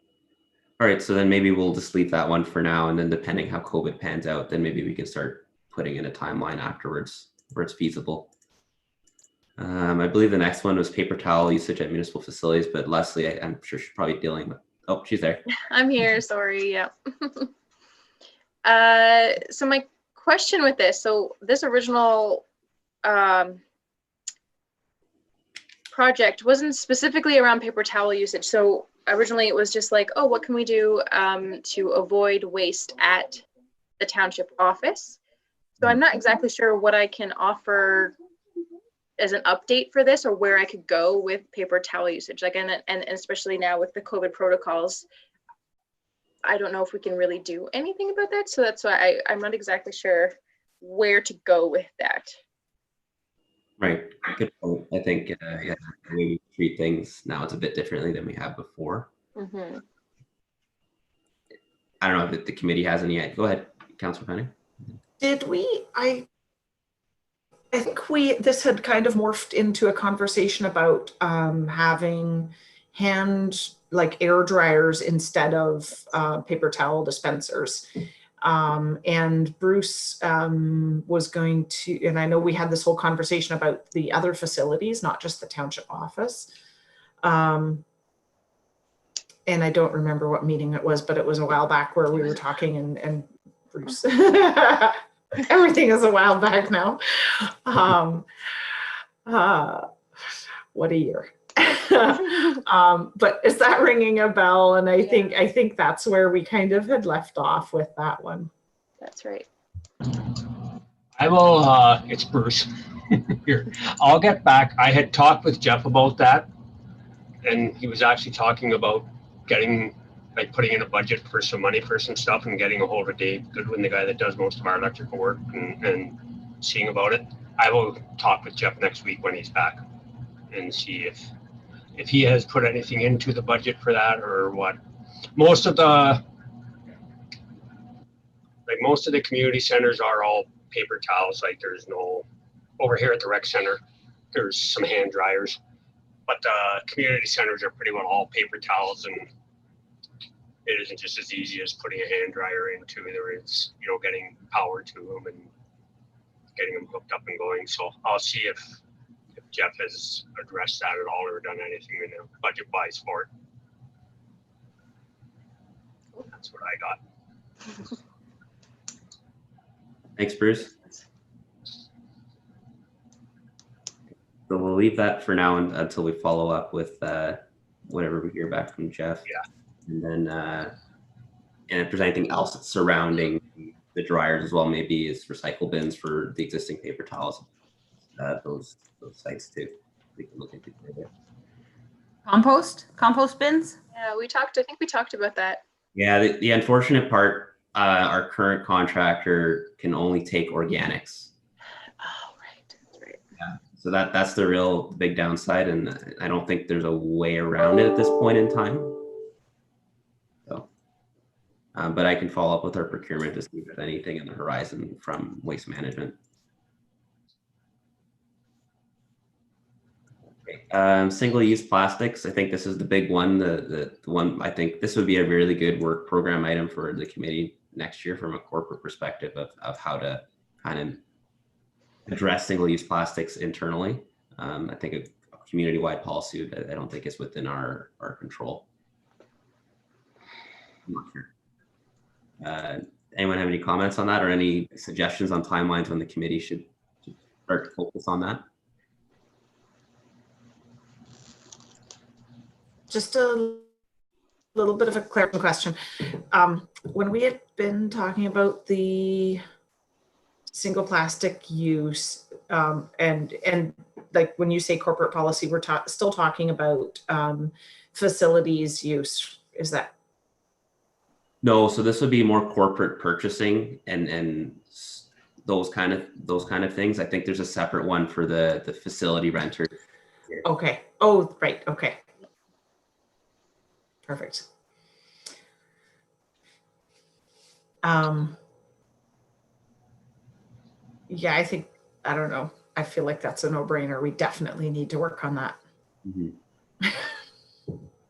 All right, so then maybe we'll just leave that one for now, and then depending how COVID pans out, then maybe we can start putting in a timeline afterwards where it's feasible. I believe the next one was paper towel usage at municipal facilities, but Leslie, I'm sure she's probably dealing with. Oh, she's there. I'm here. Sorry. Yeah. So my question with this, this original project wasn't specifically around paper towel usage. So originally it was just like, oh, what can we do to avoid waste at the township office? So I'm not exactly sure what I can offer as an update for this, or where I could go with paper towel usage. Like, and especially now with the COVID protocols, I don't know if we can really do anything about that. So that's why I'm not exactly sure where to go with that. Right. Good point. I think the way we treat things now, it's a bit differently than we have before. Mm-hmm. I don't know if the committee has any. Go ahead, Councillor Penning. Did we? I think this had kind of morphed into a conversation about having air dryers instead of paper towel dispensers. And Bruce was going to, and I know we had this whole conversation about the other facilities, not just the township office. And I don't remember what meeting it was, but it was a while back where we were talking, and Bruce, everything is a while back now. What a year. But is that ringing a bell? And I think that's where we kind of had left off with that one. That's right. I will, it's Bruce here. I'll get back. I had talked with Jeff about that, and he was actually talking about putting in a budget for some money for some stuff and getting a hold of Dave Goodwin, the guy that does most of our electrical work, and seeing about it. I will talk with Jeff next week when he's back and see if he has put anything into the budget for that or what. Most of the community centers are all paper towels. Like, there's no, over here at the rec center, there's some hand dryers, but the community centers are pretty well all paper towels, and it isn't just as easy as putting a hand dryer into. There is, getting power to them and getting them hooked up and going. So I'll see if Jeff has addressed that at all or done anything in the budget wise for it. That's what I got. Thanks, Bruce. So we'll leave that for now until we follow up with whatever we hear back from Jeff. Yeah. And then, and if there's anything else surrounding the dryers as well, maybe is recycle bins for the existing paper towels. Those sites too. We can look into further. Compost bins. Yeah, I think we talked about that. Yeah, the unfortunate part, our current contractor can only take organics. Oh, right. That's right. Yeah. So that's the real big downside, and I don't think there's a way around it at this point in time. So, but I can follow up with our procurement to see if there's anything in the horizon from Waste Management. Single-use plastics. I think this is the big one. The one I think this would be a really good work program item for the committee next year from a corporate perspective of how to kind of address single-use plastics internally. I think a community-wide policy that I don't think is within our control. I'm not sure. Anyone have any comments on that or any suggestions on timelines when the committee should start to focus on that? Just a little bit of a clarifying question. When we had been talking about the single plastic use, and like when you say corporate policy, we're still talking about facilities use. Is that? No, so this would be more corporate purchasing and those kind of things. I think there's a separate one for the facility renter. Okay. Oh, right. Okay. Perfect. Yeah, I don't know. I feel like that's a no-brainer. We definitely need to work on that. Mm-hmm.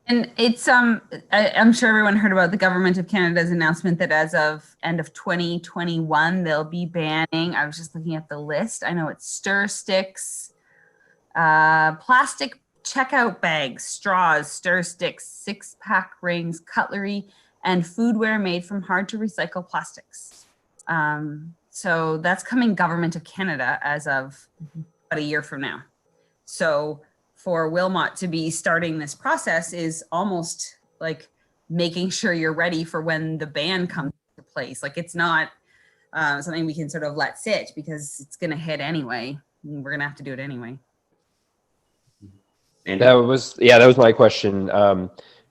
And it's I'm sure everyone heard about the Government of Canada's announcement that as of end of 2021 they'll be banning, I was just looking at the list, I know it's stir sticks, plastic checkout bags, straws, stir sticks, 6-pack rings, cutlery, and foodware made from hard to recycle plastics. So that's coming Government of Canada as of about a year from now. So for Wilmot to be starting this process is almost like making sure you're ready for when the ban comes into place. Like it's not something we can sort of let sit because it's going to hit anyway. We're going to have to do it anyway. And that was my question.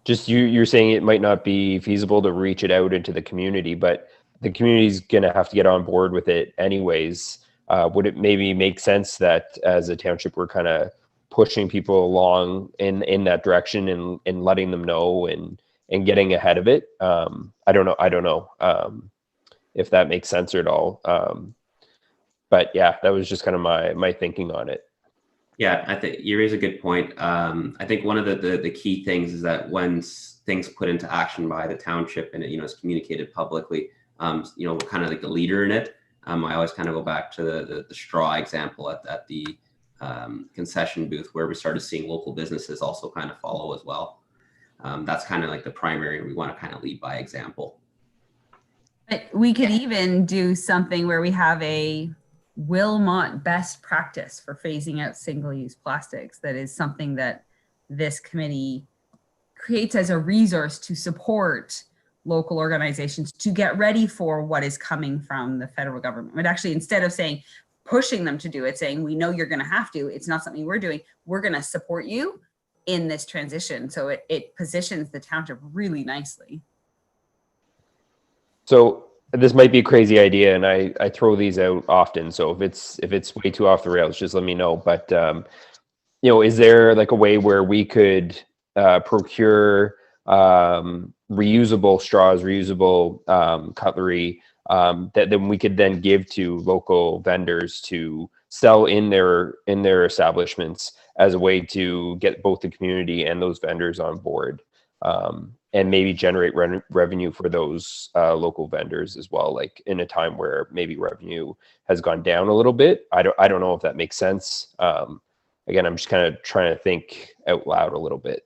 Just you're saying it might not be feasible to reach it out into the community, but the community's going to have to get on board with it anyways. Would it maybe make sense that as a township, we're kind of pushing people along in that direction and letting them know and getting ahead of it? I don't know if that makes sense at all. But yeah, that was just kind of my thinking on it. Yeah, I think you raise a good point. I think one of the key things is that when things put into action by the township and it's communicated publicly, we're kind of like the leader in it. I always kind of go back to the straw example at the concession booth where we started seeing local businesses also kind of follow as well. That's kind of like the primary. We want to kind of lead by example. But we could even do something where we have a Wilmot best practice for phasing out single-use plastics. That is something that this committee creates as a resource to support local organizations to get ready for what is coming from the federal government. But actually, instead of saying, pushing them to do it, saying, we know you're going to have to, it's not something we're doing, we're going to support you in this transition. So it positions the township really nicely. So this might be a crazy idea, and I throw these out often. So if it's way too off the rails, just let me know. But is there like a way where we could procure reusable straws, reusable cutlery that then we could then give to local vendors to sell in their establishments as a way to get both the community and those vendors on board? And maybe generate revenue for those local vendors as well, like in a time where maybe revenue has gone down a little bit. I don't know if that makes sense. again, I'm just kind of trying to think out loud a little bit.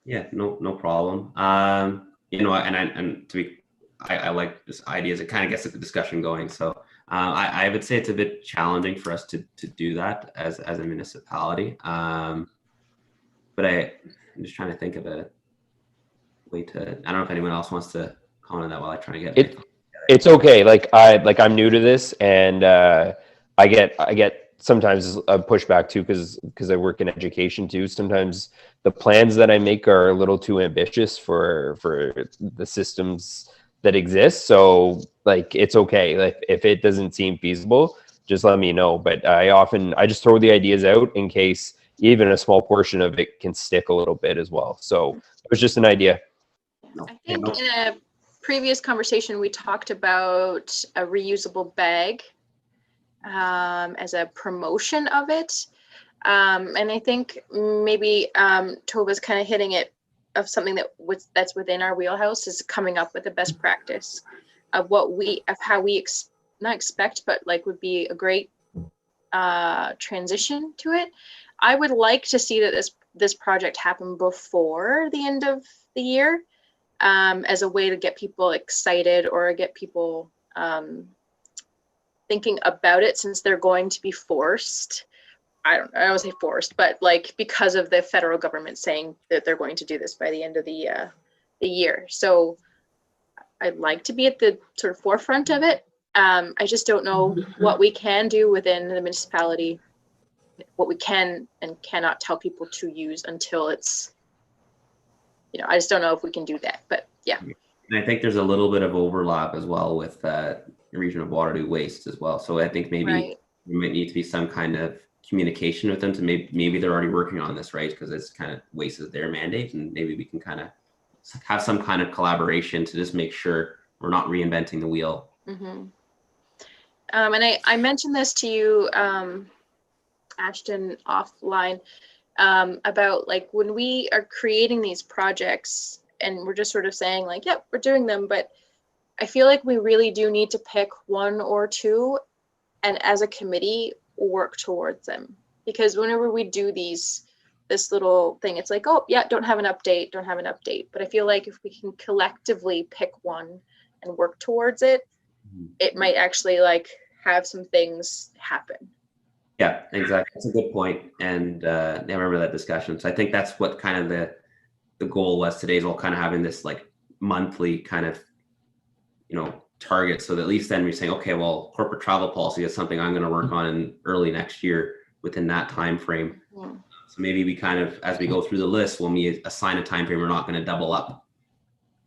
Yeah, no problem. I like this ideas. It kind of gets the discussion going. So I would say it's a bit challenging for us to do that as a municipality. But I'm just trying to think of a way to. I don't know if anyone else wants to comment on that while I try to get it. It's okay. I'm new to this, and I get sometimes a pushback too because I work in education too. Sometimes the plans that I make are a little too ambitious for the systems that exist. So it's okay. If it doesn't seem feasible, just let me know. But I just throw the ideas out in case even a small portion of it can stick a little bit as well. So it was just an idea. I think in a previous conversation, we talked about a reusable bag as a promotion of it. And I think maybe Tova's kind of hitting it of something that's within our wheelhouse, is coming up with a best practice of how we not expect, but would be a great transition to it. I would like to see that this project happen before the end of the year, as a way to get people excited or get people thinking about it, since they're going to be forced. I don't say forced, but because of the federal government saying that they're going to do this by the end of the year. So I'd like to be at the sort of forefront of it. I just don't know what we can do within the municipality, what we can and cannot tell people to use until it's, I just don't know if we can do that, but yeah. And I think there's a little bit of overlap as well with the region of Waterloo Waste as well. So I think maybe there might need to be some kind of communication with them to maybe they're already working on this, right? Because it's kind of waste is their mandate, and maybe we can kind of have some kind of collaboration to just make sure we're not reinventing the wheel. Mm-hmm. And I mentioned this to you, Ashton, offline, about when we are creating these projects and we're just sort of saying yep, we're doing them, but I feel like we really do need to pick one or two and as a committee work towards them, because whenever we do this little thing, it's oh yeah, don't have an update. But I feel like if we can collectively pick one and work towards it, it might actually have some things happen. Yeah, exactly. That's a good point. And I remember that discussion. So I think that's what kind of the goal was today, is all kind of having this monthly kind of, target. So that at least then we're saying, okay, well, corporate travel policy is something I'm going to work on in early next year within that time frame. Yeah. So maybe we kind of, as we go through the list, when we assign a time frame, we're not going to double up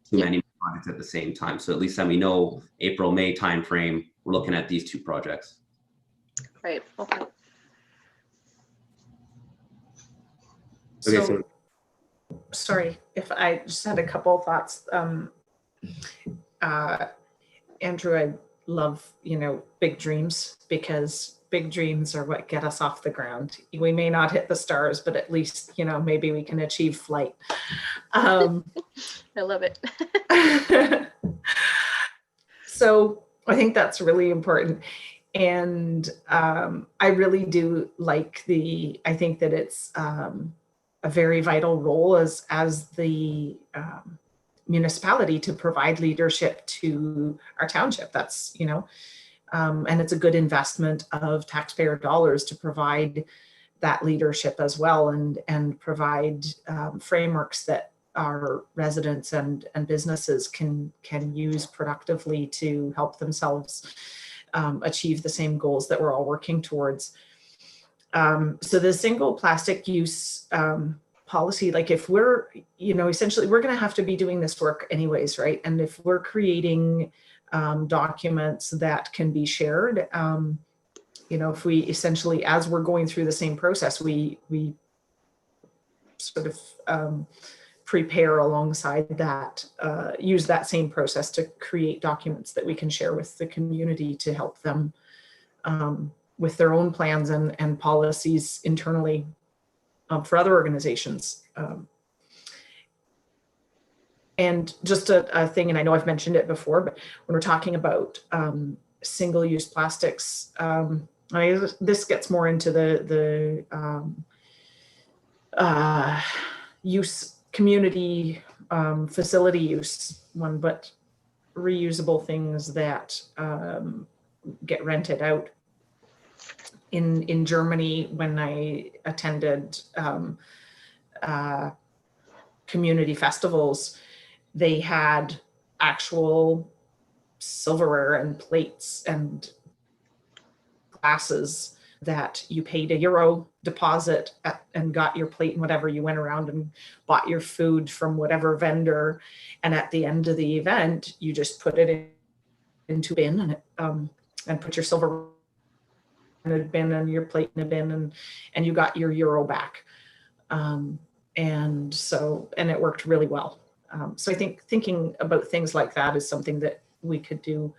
too many projects at the same time. So at least then we know April, May time frame, we're looking at these two projects. Right. Okay. Okay, so sorry if I just had a couple of thoughts. Andrew, I love, big dreams, because big dreams are what get us off the ground. We may not hit the stars, but at least, maybe we can achieve flight. I love it. So I think that's really important. And I really do like I think that it's a very vital role as the municipality to provide leadership to our township. That's, and it's a good investment of taxpayer dollars to provide that leadership as well, and provide frameworks that our residents and businesses can use productively to help themselves achieve the same goals that we're all working towards. So the single plastic use policy, if we're, essentially we're going to have to be doing this work anyways, right? And if we're creating documents that can be shared, if we essentially, as we're going through the same process, we sort of prepare alongside that, use that same process to create documents that we can share with the community to help them with their own plans and policies internally for other organizations. And just a thing, and I know I've mentioned it before, but when we're talking about single-use plastics, This gets more into the use, community facility use one, but reusable things that get rented out. In Germany, when I attended community festivals, they had actual silverware and plates and glasses that you paid €1 deposit and got your plate and whatever. You went around and bought your food from whatever vendor, and at the end of the event, you just put it into a bin and put your silver in a bin and your plate in a bin, and you got your euro back. And it worked really well. So I think thinking about things like that is something that we could do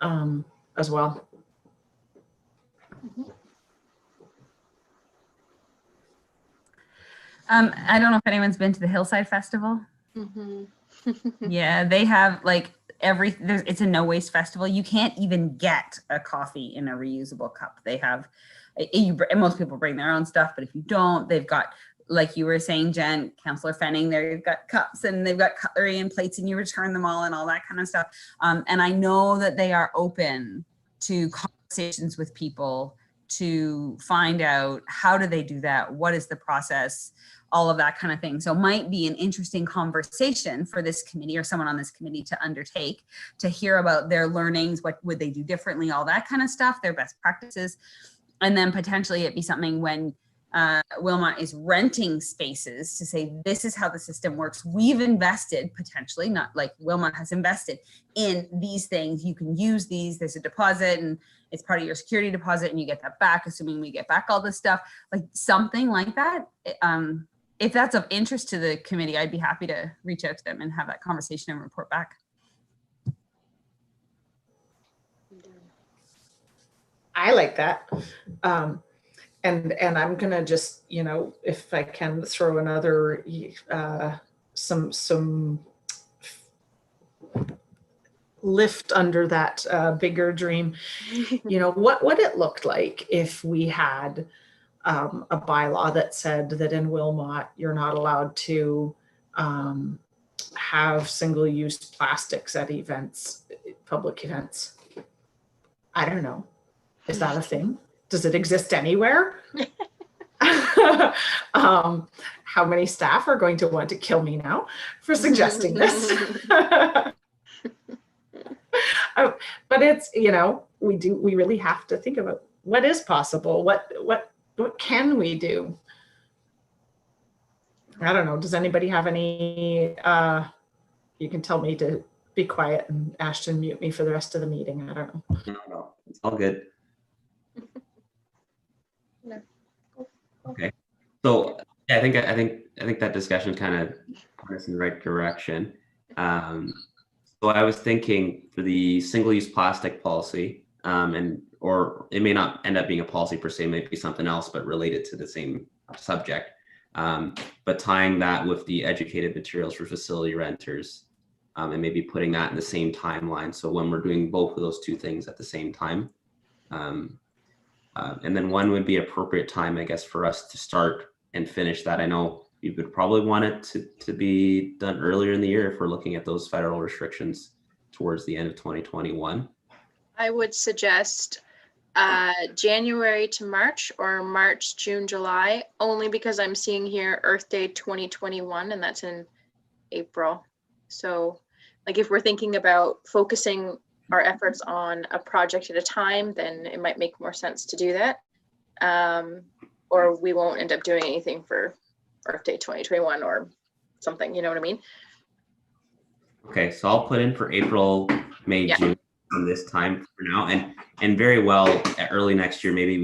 as well. I don't know if anyone's been to the Hillside Festival. Yeah, they have like it's a no waste festival. You can't even get a coffee in a reusable cup. They have, most people bring their own stuff, but if you don't, they've got, like you were saying, Jen, Councillor Fenning, they've got cups and they've got cutlery and plates, and you return them all and all that kind of stuff. And I know that they are open to conversations with people to find out how do they do that, what is the process, all of that kind of thing. So it might be an interesting conversation for this committee or someone on this committee to undertake, to hear about their learnings, what would they do differently, all that kind of stuff, their best practices. And then potentially it be something when Wilmot is renting spaces to say, this is how the system works. We've invested, potentially, not like Wilmot has invested in these things. You can use these, there's a deposit and it's part of your security deposit and you get that back, assuming we get back all this stuff, like something like that. If that's of interest to the committee, I'd be happy to reach out to them and have that conversation and report back. I like that. And I'm gonna just, if I can throw another some lift under that bigger dream. What would it look like if we had a bylaw that said that in Wilmot you're not allowed to have single-use plastics at events, public events? I don't know. Is that a thing? Does it exist anywhere? How many staff are going to want to kill me now for suggesting this? But it's, we really have to think about what is possible. What can we do? I don't know. Does anybody have any, you can tell me to be quiet and Ashton mute me for the rest of the meeting. I don't know. No, it's all good. Okay, so yeah, I think that discussion kind of put us in the right direction. So I was thinking for the single-use plastic policy, or it may not end up being a policy per se, it might be something else, but related to the same subject. But tying that with the educated materials for facility renters, and maybe putting that in the same timeline. So when we're doing both of those two things at the same time. And then one would be appropriate time, I guess, for us to start and finish that. I know you would probably want it to be done earlier in the year if we're looking at those federal restrictions towards the end of 2021. I would suggest January to March, or March, June, July, only because I'm seeing here Earth Day 2021, and that's in April. So like if we're thinking about focusing our efforts on a project at a time, then it might make more sense to do that. Or we won't end up doing anything for Earth Day 2021 or something, you know what I mean? Okay, so I'll put in for April, May, June on this time for now. And very well, early next year, maybe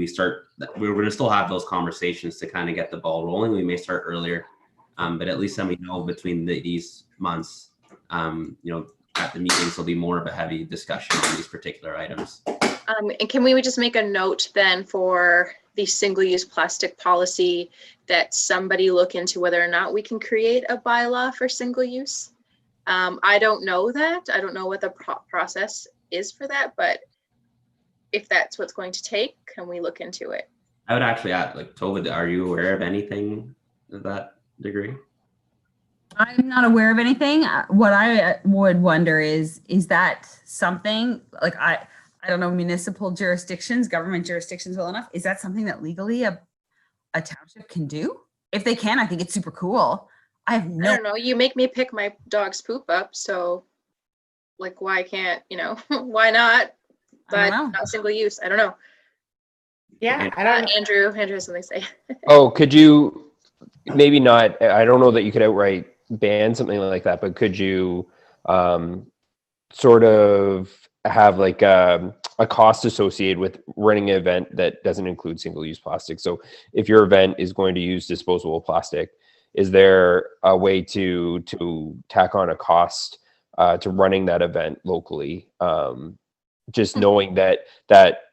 we're gonna still have those conversations to kind of get the ball rolling. We may start earlier, but at least then we know between these months, at the meetings, there'll be more of a heavy discussion on these particular items. And can we just make a note then for the single-use plastic policy that somebody look into whether or not we can create a bylaw for single-use? I don't know that. I don't know what the process is for that, but if that's what's going to take, can we look into it? I would actually add, like, Tova, are you aware of anything of that degree? I'm not aware of anything. What I would wonder is that something like I don't know municipal jurisdictions, government jurisdictions well enough. Is that something that legally a township can do? If they can, I think it's super cool. I don't know. You make me pick my dog's poop up, so like, why can't, you know, why not? But not single use. I don't know. Yeah, I don't know. Andrew has something to say. Oh, could you maybe not? I don't know that you could outright ban something like that, but could you sort of have like a cost associated with running an event that doesn't include single-use plastic? So if your event is going to use disposable plastic, is there a way to tack on a cost to running that event locally? Just knowing that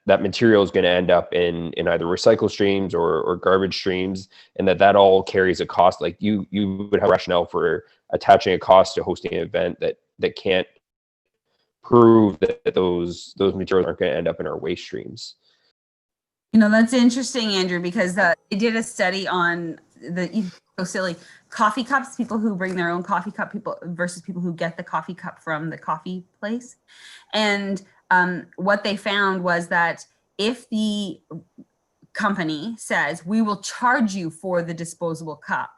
material is going to end up in either recycle streams or garbage streams, and that all carries a cost. Like you would have rationale for attaching a cost to hosting an event that can't prove that those materials aren't going to end up in our waste streams. You know, that's interesting, Andrew, because they did a study on the so silly coffee cups, people who bring their own coffee cup, people versus people who get the coffee cup from the coffee place. And what they found was that if the company says, we will charge you for the disposable cup,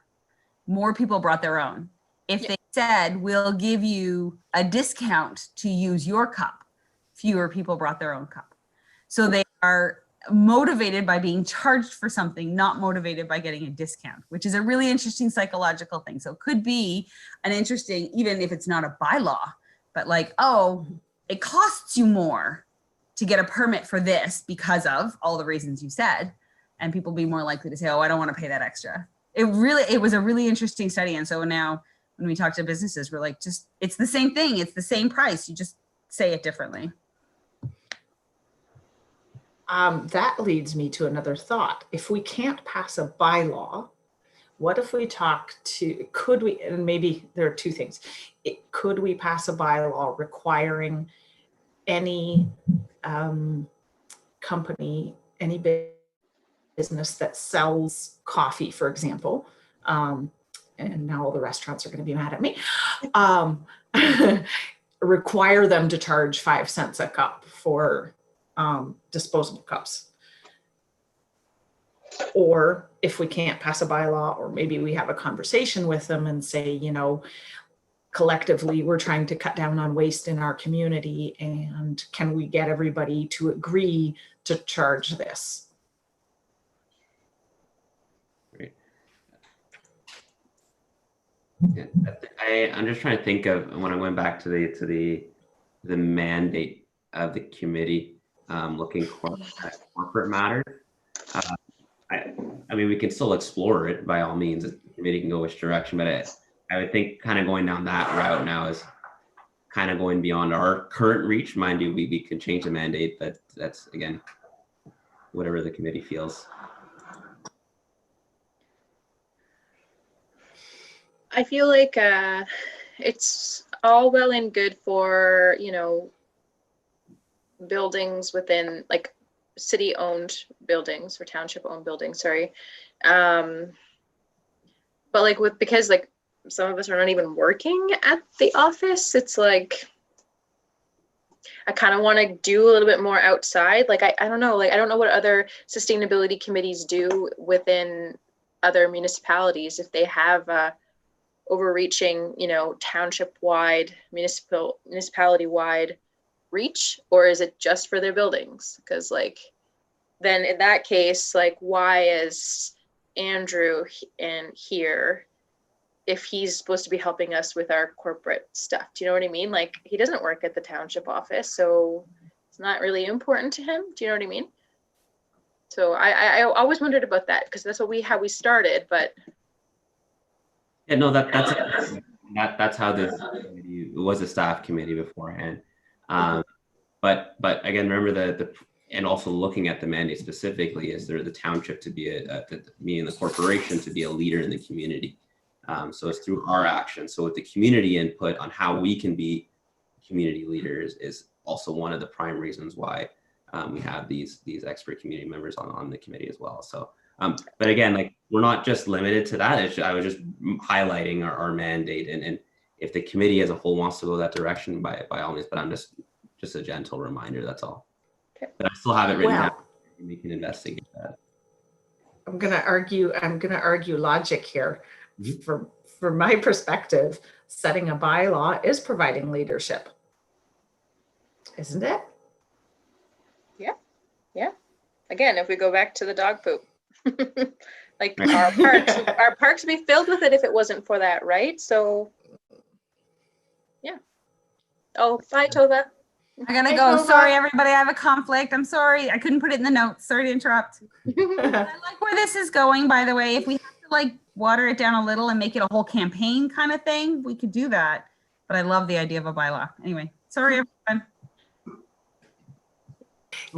more people brought their own. If they said, we'll give you a discount to use your cup, fewer people brought their own cup. So they are motivated by being charged for something, not motivated by getting a discount, which is a really interesting psychological thing. So it could be an interesting, even if it's not a bylaw, but like, oh, it costs you more to get a permit for this because of all the reasons you said, and people be more likely to say, oh, I don't want to pay that extra. It was a really interesting study. And so now when we talk to businesses, we're like, just, it's the same thing. It's the same price. You just say it differently. That leads me to another thought. If we can't pass a bylaw, what if we could we, and maybe there are two things. Could we pass a bylaw requiring any company, any business that sells coffee, for example, and now all the restaurants are going to be mad at me, require them to charge 5 cents a cup for disposable cups? Or if we can't pass a bylaw, or maybe we have a conversation with them and say, you know, collectively, we're trying to cut down on waste in our community, and can we get everybody to agree to charge this? Great. I'm just trying to think of when I went back to the mandate of the committee, looking for corporate matters. I mean, we can still explore it by all means. The committee can go which direction, but I would think kind of going down that route now is kind of going beyond our current reach. Mind you, we can change the mandate, but that's, again, whatever the committee feels. I feel like it's all well and good for, you know, buildings within, like, city-owned buildings or township-owned buildings, sorry. But like because like some of us are not even working at the office, it's like I kind of want to do a little bit more outside. Like I don't know, like I don't know what other sustainability committees do within other municipalities, if they have overreaching, you know, township-wide, municipality-wide reach, or is it just for their buildings? Because like then in that case, like why is Andrew in here if he's supposed to be helping us with our corporate stuff? Do you know what I mean? Like he doesn't work at the township office, so it's not really important to him. Do you know what I mean? So I always wondered about that, because that's how we started, but yeah, no, that's how this committee, it was a staff committee beforehand. But again, remember and also looking at the mandate specifically, is there the township to be meaning the corporation to be a leader in the community. So it's through our actions. So with the community input on how we can be community leaders is also one of the prime reasons why we have these expert community members on the committee as well. So, but again, like we're not just limited to that. I was just highlighting our mandate, and if the committee as a whole wants to go that direction, by all means. But I'm just a gentle reminder. That's all. Okay. But I still have it written Well, down. We can investigate that. I'm gonna argue logic here. Mhm. From my perspective, setting a bylaw is providing leadership, isn't it? Yeah. Again, if we go back to the dog poop, like Right. our parks would be filled with it if it wasn't for that, right? So, yeah. Oh, bye, Tova. I gotta Hey, go. Tova. Sorry, everybody. I have a conflict. I'm sorry. I couldn't put it in the notes. Sorry to interrupt. I like where this is going, by the way. If we have to like water it down a little and make it a whole campaign kind of thing, we could do that. But I love the idea of a bylaw. Anyway, sorry, everyone.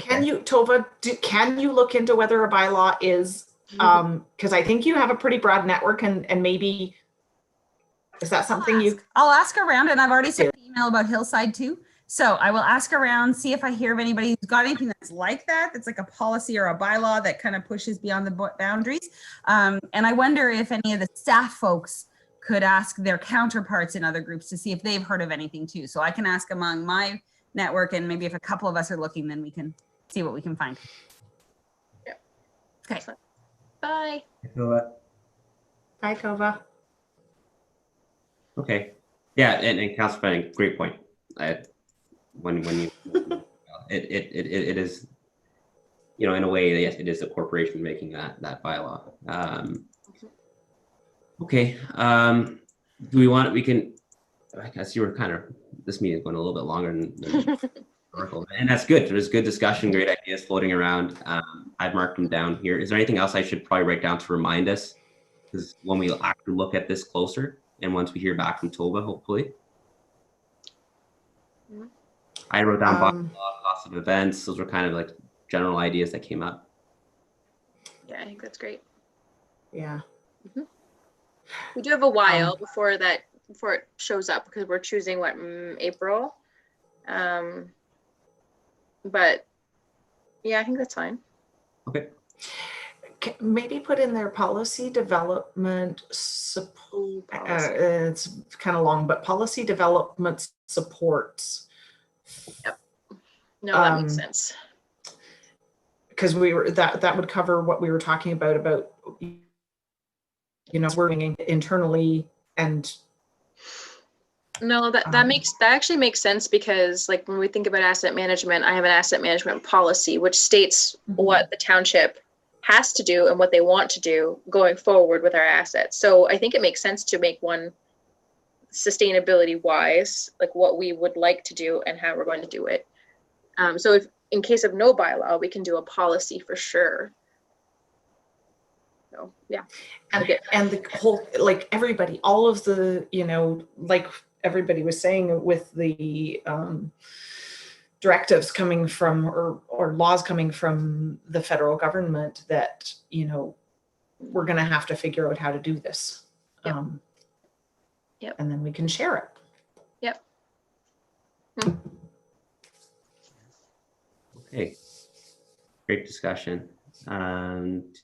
Can you, Tova, can you look into whether a bylaw is, because I think you have a pretty broad network, and maybe, is that something you? I'll ask around, and I've already sent an email about Hillside too. So I will ask around, see if I hear of anybody who's got anything that's like that, that's like a policy or a bylaw that kind of pushes beyond the boundaries. And I wonder if any of the staff folks could ask their counterparts in other groups to see if they've heard of anything too. So I can ask among my network, and maybe if a couple of us are looking, then we can see what we can find. Yeah. Okay. Excellent. Bye. Bye, Tova. Okay. Yeah, and Councilor Fanning, great point. When you it is, in a way, yes, it is a corporation making that bylaw. Okay. Do we want? We can. I guess you were kind of. This meeting is going a little bit longer than historical, and that's good. There's good discussion, great ideas floating around. I've marked them down here. Is there anything else I should probably write down to remind us? Because when we actually look at this closer, and once we hear back from Tova, hopefully. I wrote down bylaw, cost of events. Those were kind of like general ideas that came up. Yeah, I think that's great. Yeah. We do have a while before it shows up, because we're choosing April. But yeah, I think that's fine. Okay. Maybe put in their policy development support. It's kind of long, but policy development supports. Yep. No, that makes sense. Because we were that would cover what we were talking about working internally, and no, that actually makes sense, because like when we think about asset management, I have an asset management policy which states what the township has to do and what they want to do going forward with our assets. So I think it makes sense to make one sustainability wise, like what we would like to do and how we're going to do it. So if in case of no bylaw, we can do a policy for sure. So yeah. And the whole, like everybody, all of the, like everybody was saying with the directives coming from or laws coming from the federal government, that, we're going to have to figure out how to do this. Yep. Yep. And then we can share it. Yep. Okay. Great discussion. Township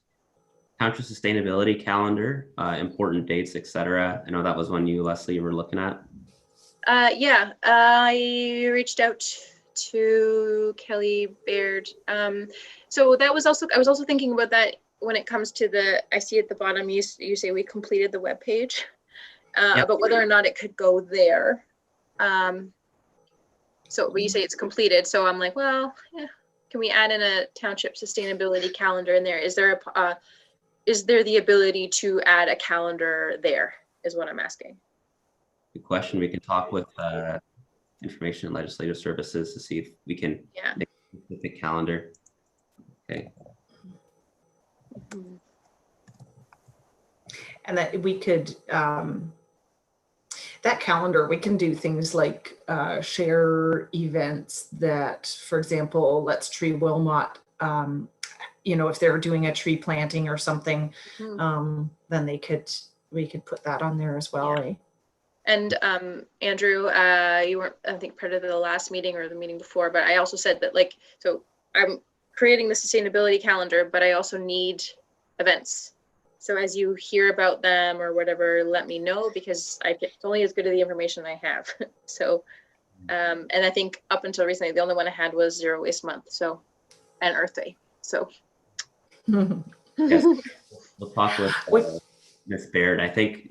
sustainability calendar, important dates, etc. I know that was one you, Leslie, were looking at. Yeah, I reached out to Kelly Baird. So that was also, I was also thinking about that when it comes to I see at the bottom, you say we completed the webpage, Yep. but whether or not it could go there. So but you say it's completed. So I'm like, well, yeah, can we add in a township sustainability calendar in there? Is there the ability to add a calendar there, is what I'm asking. Good question. We can talk with Information and Legislative Services to see if we can make a specific calendar. Okay. And that we could, that calendar, we can do things like share events that, for example, Let's Tree Wilmot, if they're doing a tree planting or something, then we could put that on there as well. Yeah. And Andrew, you weren't, I think, part of the last meeting or the meeting before, but I also said that, like, so I'm creating the sustainability calendar, but I also need events. So as you hear about them or whatever, let me know, because it's only as good as the information I have. So, and I think up until recently, the only one I had was Zero Waste Month, so, and Earth Day. So. Yes. We'll talk with What- Miss Baird. I think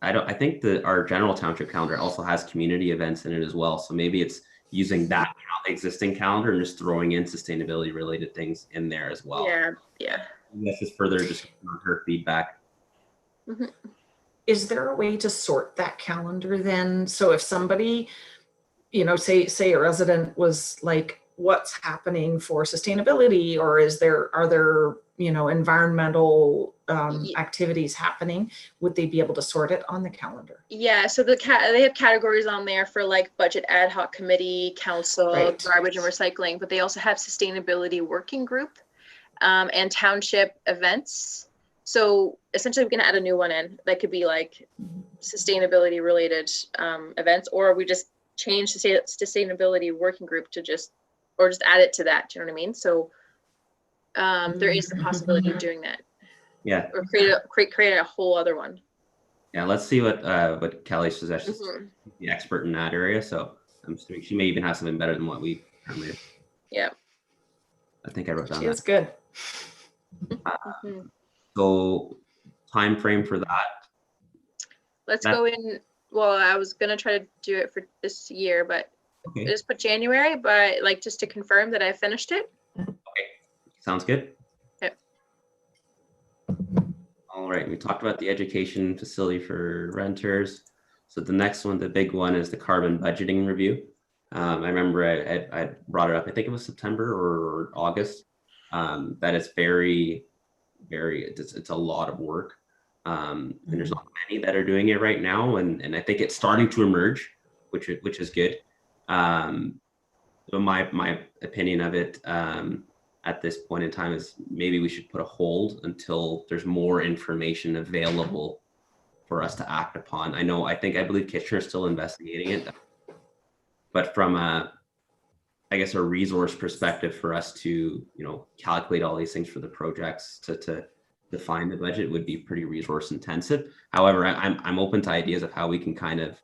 I think our general township calendar also has community events in it as well. So maybe it's using that existing calendar and just throwing in sustainability related things in there as well. Yeah. That's just further just on her feedback. Mm-hmm. Is there a way to sort that calendar then? So if somebody, you know, say a resident was like, what's happening for sustainability, or are there, you know, environmental activities happening? Would they be able to sort it on the calendar? Yeah, so they have categories on there for like budget ad hoc committee, council, Right. garbage and recycling, but they also have sustainability working group and township events. So essentially we can add a new one in that could be like sustainability related events, or we just change the sustainability working group to just add it to that. Do you know what I mean? So there is the possibility of doing that. Yeah. Or create a whole other one. Yeah. Let's see what Kelly suggests. Mm-hmm. The expert in that area. So I'm assuming she may even have something better than what we currently have. Yeah. I think I wrote down It's that. good. Mm-hmm. So time frame for that. Let's go in. Well, I was gonna try to do it for this year, but Okay. just put January. But like just to confirm that I finished it. Okay. Sounds good. Yep. All right. We talked about the education facility for renters. So the next one, the big one, is the carbon budgeting review. I remember I brought it up. I think it was September or August. That is very, it's a lot of work. And there's not many that are doing it right now. And I think it's starting to emerge, which is good. So my opinion of it at this point in time is maybe we should put a hold until there's more information available for us to act upon. I believe Kitchener is still investigating it, but from a resource perspective for us to, you know, calculate all these things for the projects to define the budget would be pretty resource intensive. However, I'm open to ideas of how we can kind of,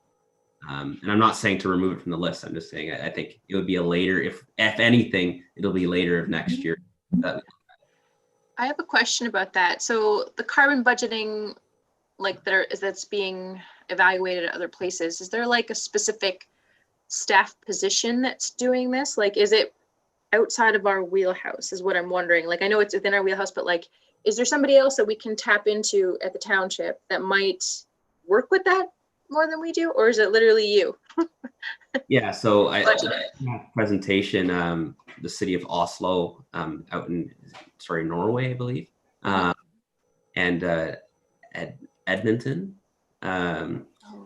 and I'm not saying to remove it from the list. I'm just saying I think it would be a later, if anything, it'll be later of next year. I have a question about that. So the carbon budgeting, like that's being evaluated at other places, is there like a specific staff position that's doing this? Like, is it outside of our wheelhouse is what I'm wondering. Like, I know it's within our wheelhouse, but like, is there somebody else that we can tap into at the township that might work with that more than we do? Or is it literally you? Yeah, so Budgeting. presentation, the city of Oslo, out in Norway, I believe, and Edmonton. Oh,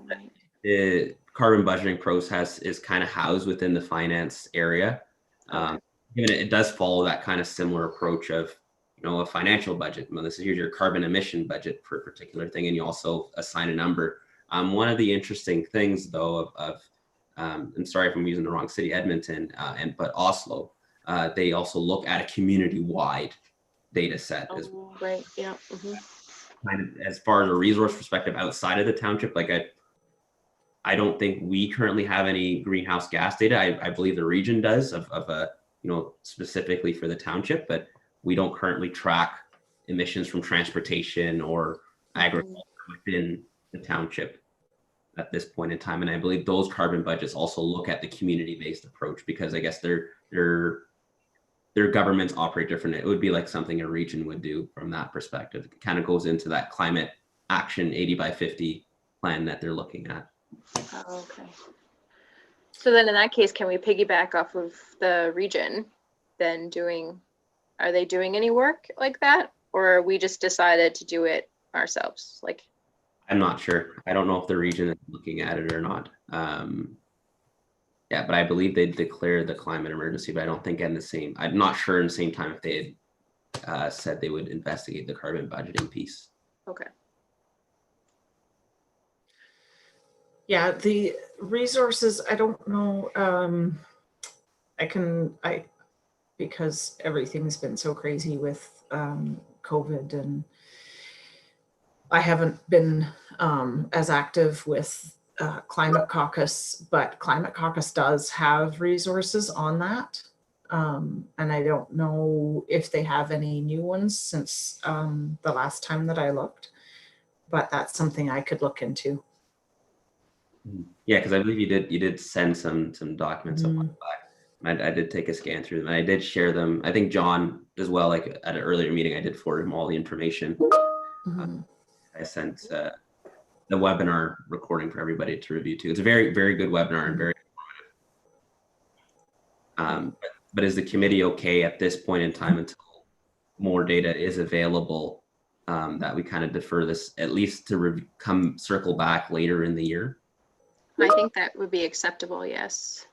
right. The carbon budgeting process is kind of housed within the finance area. It does follow that kind of similar approach of, you know, a financial budget. Well, here's your carbon emission budget for a particular thing, and you also assign a number. One of the interesting things, though, I'm sorry if I'm using the wrong city, Edmonton, but Oslo, they also look at a community-wide data set as well. Right. Yeah. Mm-hmm. Kind of as far as a resource perspective outside of the township, like I don't think we currently have any greenhouse gas data. I believe the region does of you know, specifically for the township, but we don't currently track emissions from transportation or agriculture within the township at this point in time. And I believe those carbon budgets also look at the community-based approach, because I guess their governments operate different. It would be like something a region would do from that perspective. It kind of goes into that climate action 80 by 50 plan that they're looking at. Oh, okay. So then in that case, can we piggyback off of the region then are they doing any work like that? Or we just decided to do it ourselves? Like, I'm not sure. I don't know if the region is looking at it or not. Yeah, but I believe they declared the climate emergency, but I don't think I'm not sure in the same time if they had said they would investigate the carbon budgeting piece. okay. Yeah, the resources, I don't know. because everything's been so crazy with COVID, and I haven't been as active with Climate Caucus, but Climate Caucus does have resources on that. And I don't know if they have any new ones since the last time that I looked, but that's something I could look into. Yeah, because I believe you did send some documents a while back. I did take a scan through them, and I did share them. I think John as well, like at an earlier meeting, I did forward him all the information. I sent the webinar recording for everybody to review too. It's a very, very good webinar and very informative. But is the committee okay at this point in time until more data is available, that we kind of defer this at least to circle back later in the year? I think that would be acceptable, yes.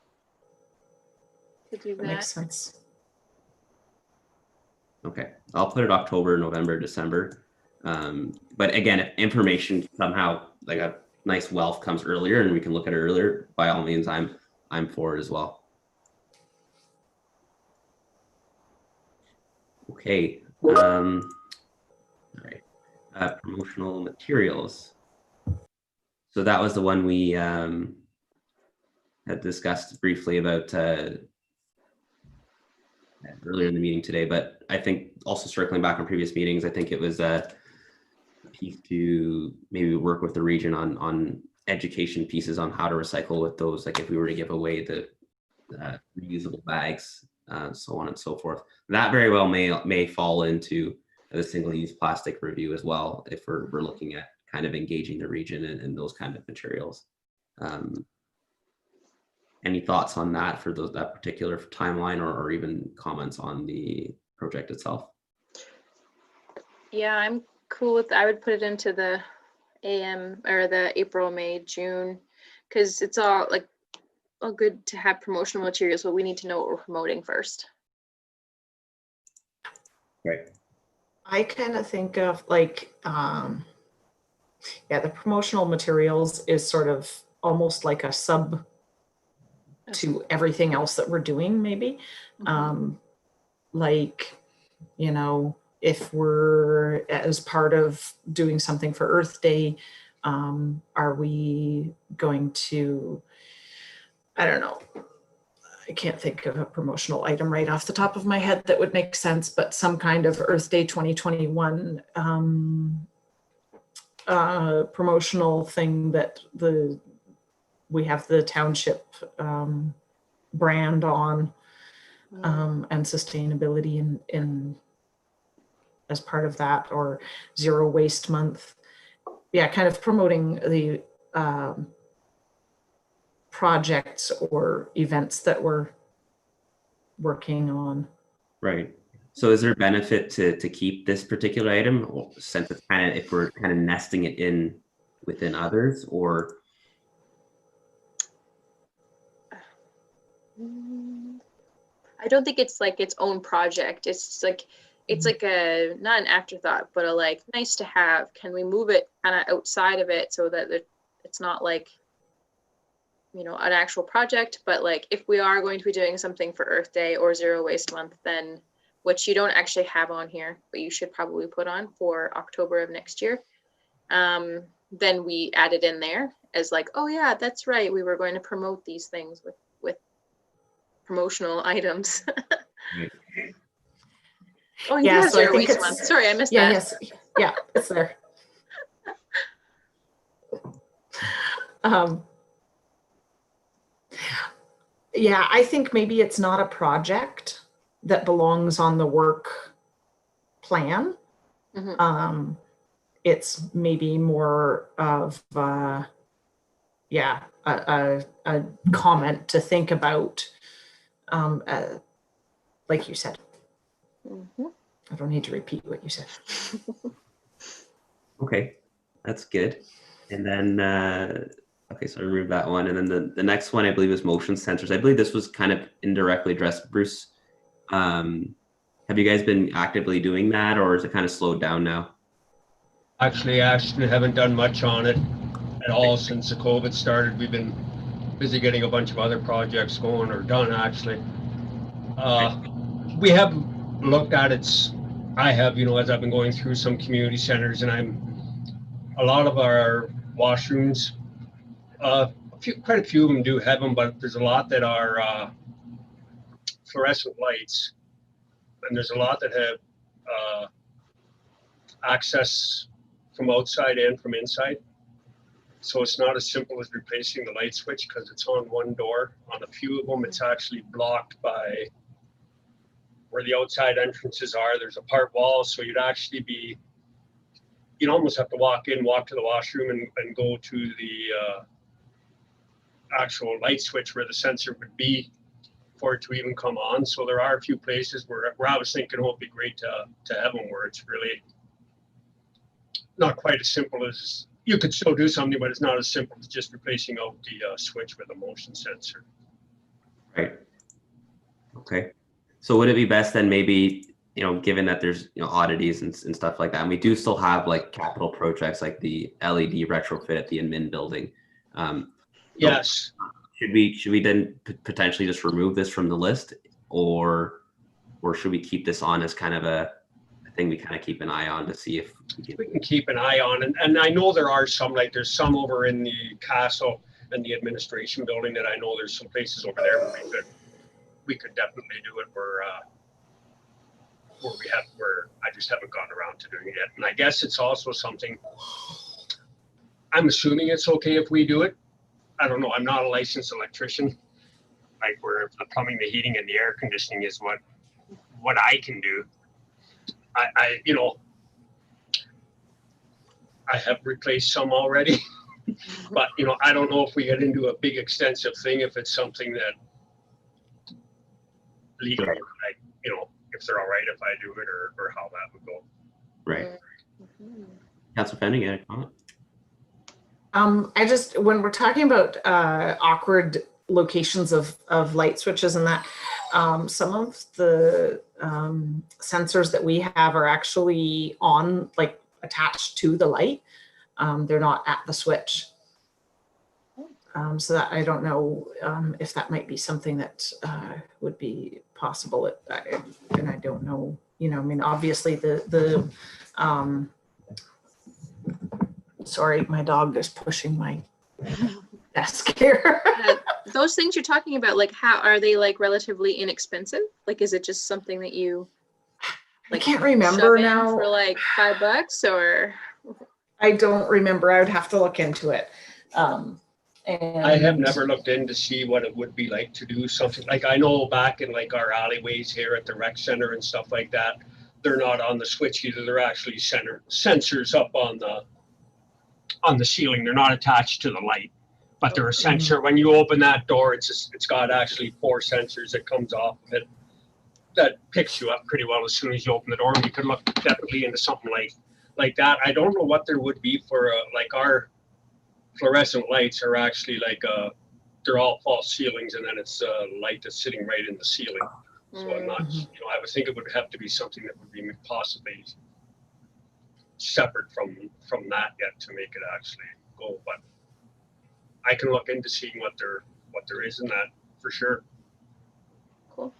To do That makes sense. Okay, I'll put it October, November, December. But again, if information somehow like a nice wealth comes earlier and we can look at it earlier, by all means, I'm for it as well. Okay. All right. Promotional materials. So that was the one we had discussed briefly about earlier in the meeting today, but I think also circling back on previous meetings, I think it was a piece to maybe work with the region on education pieces on how to recycle with those, like if we were to give away the reusable bags, so on and so forth. That very well may fall into the single-use plastic review as well, if we're looking at kind of engaging the region in those kind of materials. Any thoughts on that for that particular timeline, or even comments on the project itself? Yeah, I'm cool with, I would put it into the AM or the April, May, June, because it's all like all good to have promotional materials, but we need to know what we're promoting first. Right. I kind of think of like, yeah, the promotional materials is sort of almost like a sub to everything else that we're doing, maybe. Like, you know, if we're as part of doing something for Earth Day, are we going to, I don't know, I can't think of a promotional item right off the top of my head that would make sense, but some kind of Earth Day 2021 promotional thing that we have the Township brand on, and sustainability in as part of that, or Zero Waste Month. Yeah, kind of promoting the projects or events that we're working on. Right. So is there a benefit to keep this particular item, or since it's kind of, if we're kind of nesting it in within others, or? I don't think it's like its own project. It's like a, not an afterthought, but a like nice to have. Can we move it kind of outside of it so that it's not like, you know, an actual project, but like if we are going to be doing something for Earth Day or Zero Waste Month, then, which you don't actually have on here, but you should probably put on for October of next year, then we add it in there as like, oh yeah, that's right, we were going to promote these things with promotional items. Oh, you have Zero Waste Month. Sorry, I missed that. Yes, yeah, it's there. Yeah, I think maybe it's not a project that belongs on the work plan. It's maybe more of yeah, a comment to think about, like you said. I don't need to repeat what you said. Okay, that's good. And then okay, so I removed that one, and then the next one I believe is motion sensors. I believe this was kind of indirectly addressed. Bruce, have you guys been actively doing that, or is it kind of slowed down now? Actually, haven't done much on it at all since the COVID started. We've been busy getting a bunch of other projects going or done, actually. we have looked at it. I have, you know, as I've been going through some community centers, and a lot of our washrooms, quite a few of them do have them, but there's a lot that are fluorescent lights, and there's a lot that have access from outside and from inside. So it's not as simple as replacing the light switch because it's on one door. On a few of them, it's actually blocked by where the outside entrances are. There's a part wall, so you'd almost have to walk to the washroom and go to the actual light switch where the sensor would be for it to even come on. So there are a few places where I was thinking, oh, it'd be great to have them where it's really not quite as simple as, you could still do something, but it's not as simple as just replacing out the switch with a motion sensor. Right. Okay. So would it be best then maybe, you know, given that there's, you know, oddities and stuff like that, and we do still have like capital projects like the LED retrofit at the admin building. Yes. Should we then potentially just remove this from the list, or should we keep this on as kind of a thing we kind of keep an eye on to see if we can keep an eye on? And I know there are some, like there's some over in the castle and the administration building that I know there's some places over there where we could definitely do it where I just haven't gotten around to doing it yet. And I guess it's also something, I'm assuming it's okay if we do it. I don't know. I'm not a licensed electrician. Like where the plumbing, the heating, and the air conditioning is what I can do. I you know, I have replaced some already, but you know, I don't know if we get into a big extensive thing, if it's something that legally, like, you know, if they're all right if I do it, or how that would go. Right. Councilor Fenning, you had a comment? I just, when we're talking about awkward locations of light switches and that, some of the sensors that we have are actually on, like attached to the light. They're not at the switch. So that I don't know if that might be something that would be possible. And I don't know, you know, I mean, obviously the sorry, my dog is pushing my desk here. Those things you're talking about, like, how are they, like, relatively inexpensive? Like, is it just something that you, like, I can't remember shove in now for like $5 or? I don't remember. I would have to look into it. And I have never looked in to see what it would be like to do something like, I know back in like our alleyways here at the rec center and stuff like that, they're not on the switch either. They're actually sensors up on the ceiling. They're not attached to the light, but they're a sensor. When you open that door, it's got actually 4 sensors that comes off of it that picks you up pretty well as soon as you open the door. And you could look definitely into something like that. I don't know what there would be for like our fluorescent lights are actually like they're all false ceilings, and then it's a light that's sitting right in the ceiling. So I'm not, you know, I would think it would have to be something that would be possibly separate from that yet to make it actually go. But I can look into seeing what there is in that for sure. Cool.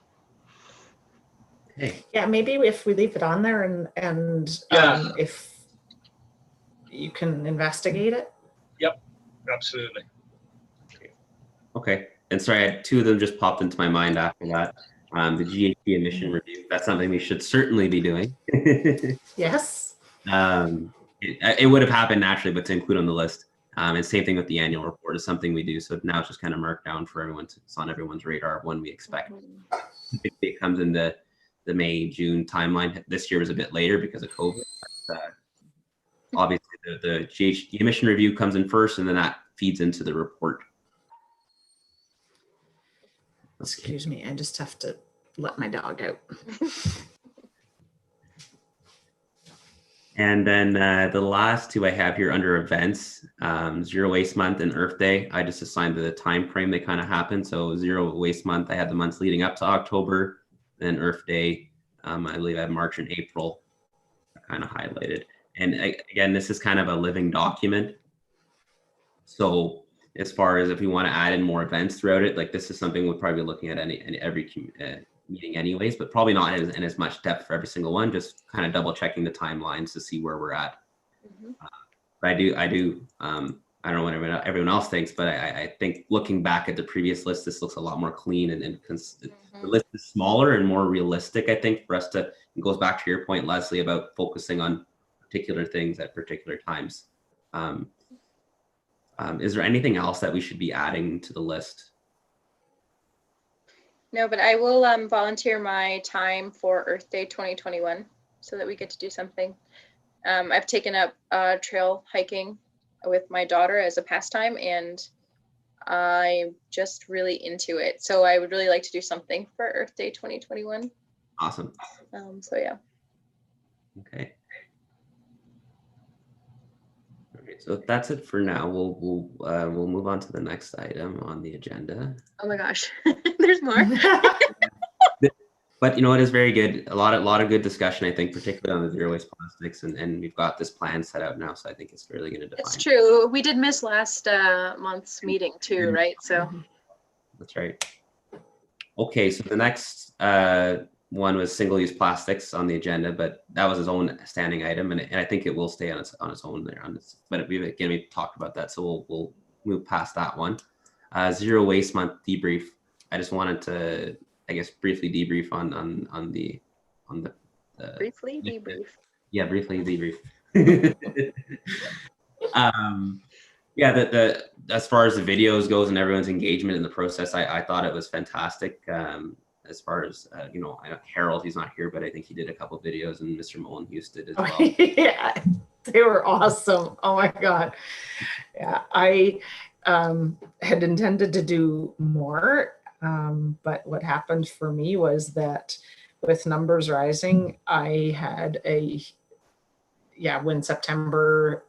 Hey. yeah, maybe if we leave it on there and Yeah. If you can investigate it. Yep, absolutely. Okay. And sorry, I had 2 of them just popped into my mind after that. The GHG emission review, that's something we should certainly be doing. Yes. It would have happened naturally, but to include on the list. And same thing with the annual report is something we do. So now it's just kind of marked down for everyone. It's on everyone's radar when we expect. It comes in the May, June timeline. This year was a bit later because of COVID. But, obviously, the GHG emission review comes in first, and then that feeds into the report. Excuse me, I just have to let my dog out. And then the last 2 I have here under events, Zero Waste Month and Earth Day. I just assigned the time frame they kind of happened. So Zero Waste Month, I had the months leading up to October. Then Earth Day, I believe I have March and April kind of highlighted. And again, this is kind of a living document. So as far as if we want to add in more events throughout it, like this is something we'll probably be looking at every meeting anyways, but probably not in as much depth for every single one, just kind of double checking the timelines to see where we're at. But I do, I don't know what everyone else thinks, but I think looking back at the previous list, this looks a lot more clean and the list is smaller and more realistic, I think, for us to, it goes back to your point, Leslie, about focusing on particular things at particular times. Is there anything else that we should be adding to the list? No, but I will volunteer my time for Earth Day 2021 so that we get to do something. I've taken up trail hiking with my daughter as a pastime, and I'm just really into it. So I would really like to do something for Earth Day 2021. Awesome. So yeah. Okay. Okay, so that's it for now. We'll move on to the next item on the agenda. Oh my gosh, there's more. But you know, it is very good. A lot of good discussion, I think, particularly on the zero waste plastics, and we've got this plan set out now, so I think it's really going to define. It's true. We did miss last month's meeting too, right? So that's right. Okay, so the next one was single-use plastics on the agenda, but that was his own standing item, and I think it will stay on its own there. But we talked about that, so we'll move past that one. Zero Waste Month debrief. I just wanted to, I guess, briefly debrief on the briefly debrief. Yeah, briefly debrief. Yeah, the as far as the videos goes and everyone's engagement in the process, I thought it was fantastic. As far as you know, Harold, he's not here, but I think he did a couple of videos, and Mr. Mullen Hughes did as well. Yeah, they were awesome. Oh my God. Yeah, I had intended to do more, but what happened for me was that with numbers rising, I had when September,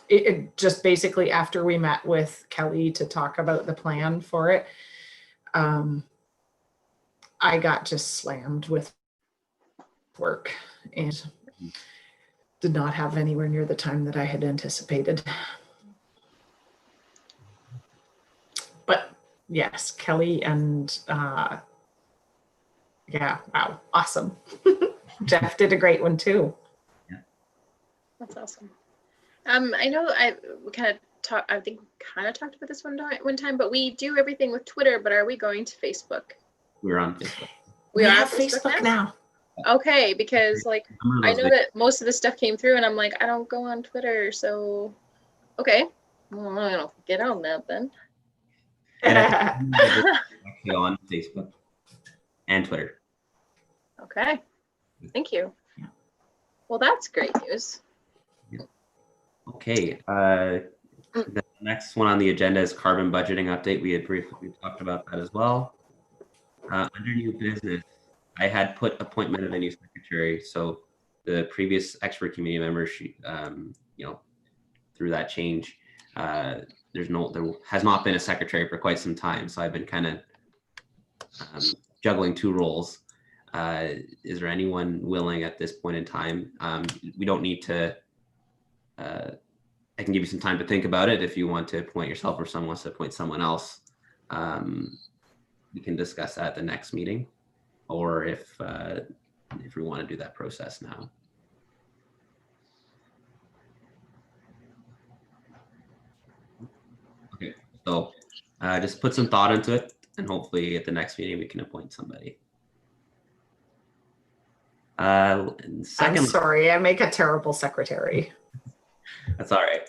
it just basically after we met with Kelly to talk about the plan for it, I got just slammed with work and did not have anywhere near the time that I had anticipated. But yes, Kelly and yeah, wow, awesome. Jeff did a great one too. Yeah. That's awesome. I know I kind of talked about this one time, but we do everything with Twitter, but are we going to Facebook? We're on Facebook. We are on Facebook now. Okay, because like I know that most of the stuff came through, and I'm like, I don't go on Twitter, so okay, well, I don't get on that then. Actually on Facebook and Twitter. Okay, thank you. Well, that's great news. Okay, the next one on the agenda is carbon budgeting update. We had briefly talked about that as well. Under new business, I had put appointment of a new secretary. So the previous expert committee member, she, you know, through that change, there has not been a secretary for quite some time. So I've been kind of juggling two roles. Is there anyone willing at this point in time? We don't need to. I can give you some time to think about it if you want to appoint yourself or someone wants to appoint someone else. We can discuss that at the next meeting, or if we want to do that process now. Okay, so just put some thought into it, and hopefully at the next meeting we can appoint somebody. I'm sorry, I make a terrible secretary. That's all right.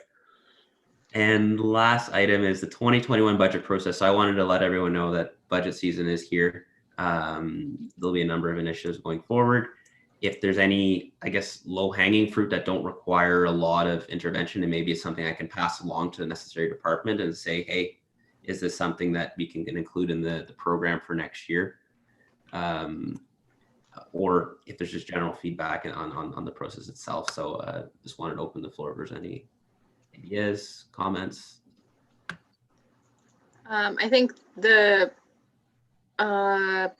And last item is the 2021 budget process. So I wanted to let everyone know that budget season is here. There'll be a number of initiatives going forward. If there's any, I guess, low-hanging fruit that don't require a lot of intervention, and maybe it's something I can pass along to the necessary department and say, hey, is this something that we can include in the program for next year? Or if there's just general feedback on the process itself. So just wanted to open the floor if there's any ideas, comments. I think the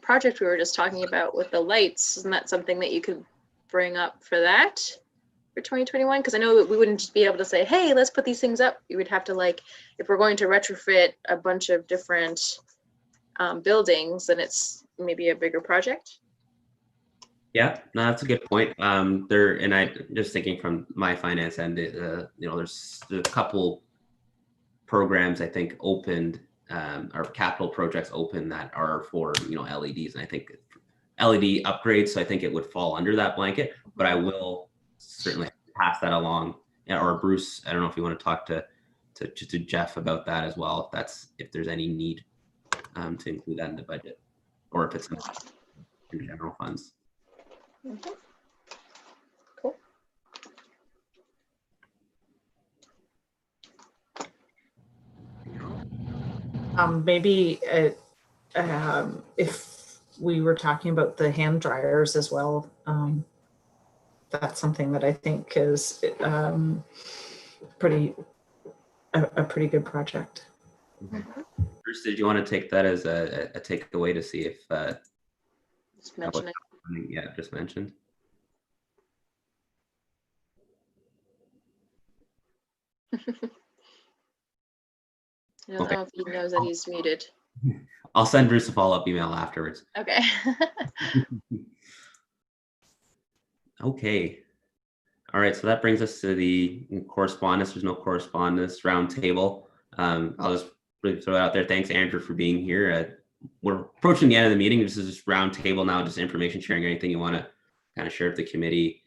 project we were just talking about with the lights, isn't that something that you could bring up for that for 2021? Because I know that we wouldn't just be able to say, hey, let's put these things up. You would have to, like, if we're going to retrofit a bunch of different buildings, then it's maybe a bigger project. Yeah, no, that's a good point. There, and I just thinking from my finance end, you know, there's a couple programs I think opened, or capital projects open that are for, you know, LEDs, and I think LED upgrades. So I think it would fall under that blanket, but I will certainly pass that along. Or Bruce, I don't know if you want to talk to Jeff about that as well, if there's any need to include that in the budget, or if it's in general funds. Mhm. Cool. Maybe if we were talking about the hand dryers as well, that's something that I think is a pretty good project. Bruce, did you want to take that as a takeaway to see if Just mention it. yeah, just mentioned. I don't know if he knows that he's muted. I'll send Bruce a follow-up email afterwards. Okay. Okay. All right, so that brings us to the correspondence. There's no correspondence roundtable. I'll just really throw it out there. Thanks, Andrew, for being here. We're approaching the end of the meeting. This is just roundtable now, just information sharing, anything you want to kind of share with the committee.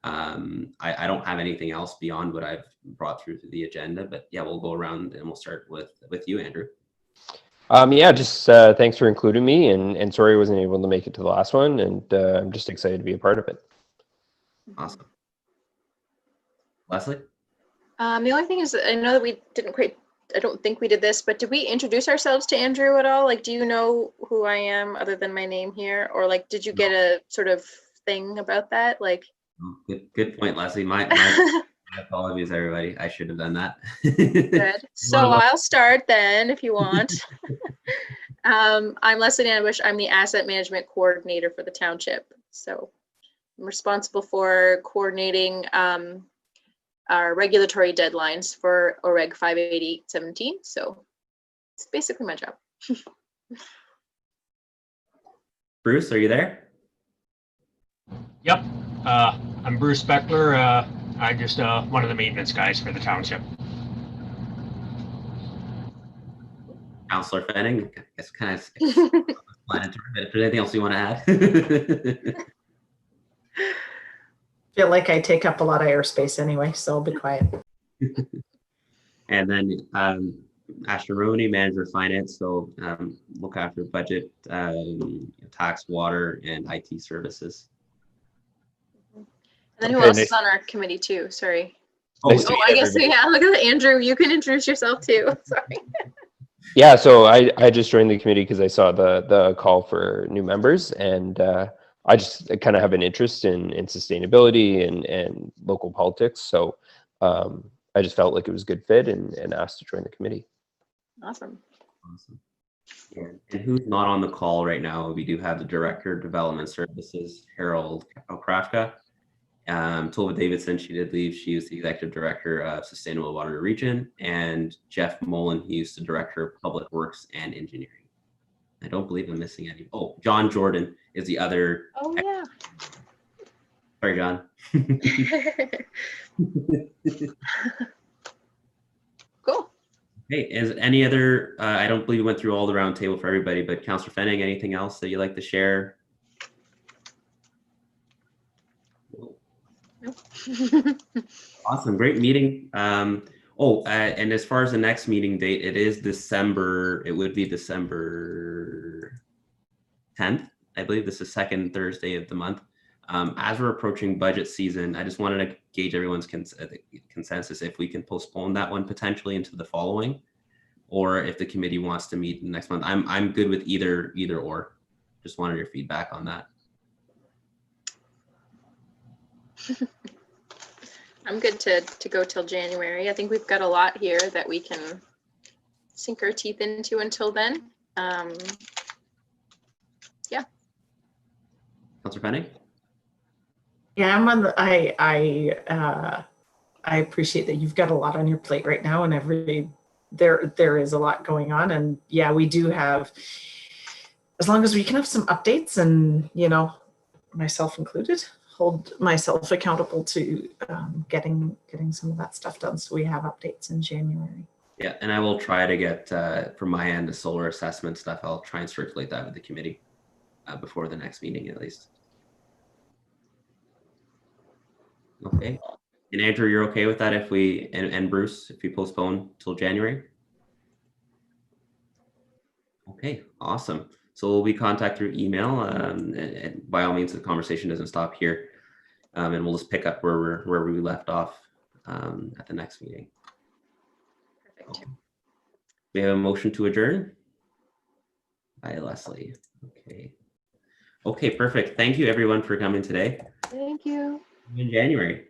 I don't have anything else beyond what I've brought through to the agenda, but yeah, we'll go around and we'll start with you, Andrew. Yeah, just thanks for including me, and sorry I wasn't able to make it to the last one, and I'm just excited to be a part of it. Awesome. Leslie? The only thing is, I know that we didn't quite, I don't think we did this, but did we introduce ourselves to Andrew at all? Like, do you know who I am other than my name here? Or like, did you get a sort of thing about that? Like, Good point, Leslie. My apologies, everybody. I should have done that. good. So I'll start then if you want. I'm Leslie Danbush. I'm the asset management coordinator for the township. So I'm responsible for coordinating our regulatory deadlines for OREG 58817. So it's basically my job. Bruce, are you there? Yep. I'm Bruce Beckler. I'm just one of the maintenance guys for the township. Councillor Fanning, I guess kind of explanatory, but if there's anything else you want to add? Feel like I take up a lot of airspace anyway, so I'll be quiet. And then Ashley Rooney, manager of finance, so look after budget, tax, water, and IT services. And then who else is on our committee too? Sorry. Oh, Nice to Oh, meet I guess so. everybody. Yeah. Look at that, Andrew. You can introduce yourself too. Sorry. Yeah, so I just joined the committee because I saw the call for new members, and I just kind of have an interest in sustainability and local politics. So I just felt like it was a good fit and asked to join the committee. Awesome. Awesome. And who's not on the call right now? We do have the Director of Development Services, Harold Okrafka. Tova Davidson, she did leave. She was the Executive Director of Sustainable Water Region. And Jeff Mullen, he's the Director of Public Works and Engineering. I don't believe I'm missing any. Oh, John Jordan is the other. Oh yeah. Sorry, John. Cool. Hey, is any other, I don't believe we went through all the round table for everybody, but Councillor Fenning, anything else that you'd like to share? Awesome, great meeting. And as far as the next meeting date, it is December, it would be December 10th. I believe this is second Thursday of the month. As we're approaching budget season, I just wanted to gauge everyone's consensus if we can postpone that one potentially into the following, or if the committee wants to meet next month. I'm good with either or. Just wanted your feedback on that. I'm good to go till January. I think we've got a lot here that we can sink our teeth into until then. Yeah. Councillor Penning? Yeah, I'm on the, I appreciate that you've got a lot on your plate right now, and there is a lot going on. And yeah, we do have as long as we can have some updates and, you know, myself included, hold myself accountable to getting some of that stuff done. So we have updates in January. Yeah, and I will try to get, from my end, the solar assessment stuff. I'll try and circulate that with the committee before the next meeting at least. Okay. And Andrew, you're okay with that if we, and Bruce, if we postpone till January? Okay, awesome. So we'll be contact through email, and by all means, the conversation doesn't stop here. And we'll just pick up where we left off at the next meeting. Perfect. Okay. We have a motion to adjourn. Hi, Leslie. Okay. Okay, perfect. Thank you everyone for coming today Thank you. in January.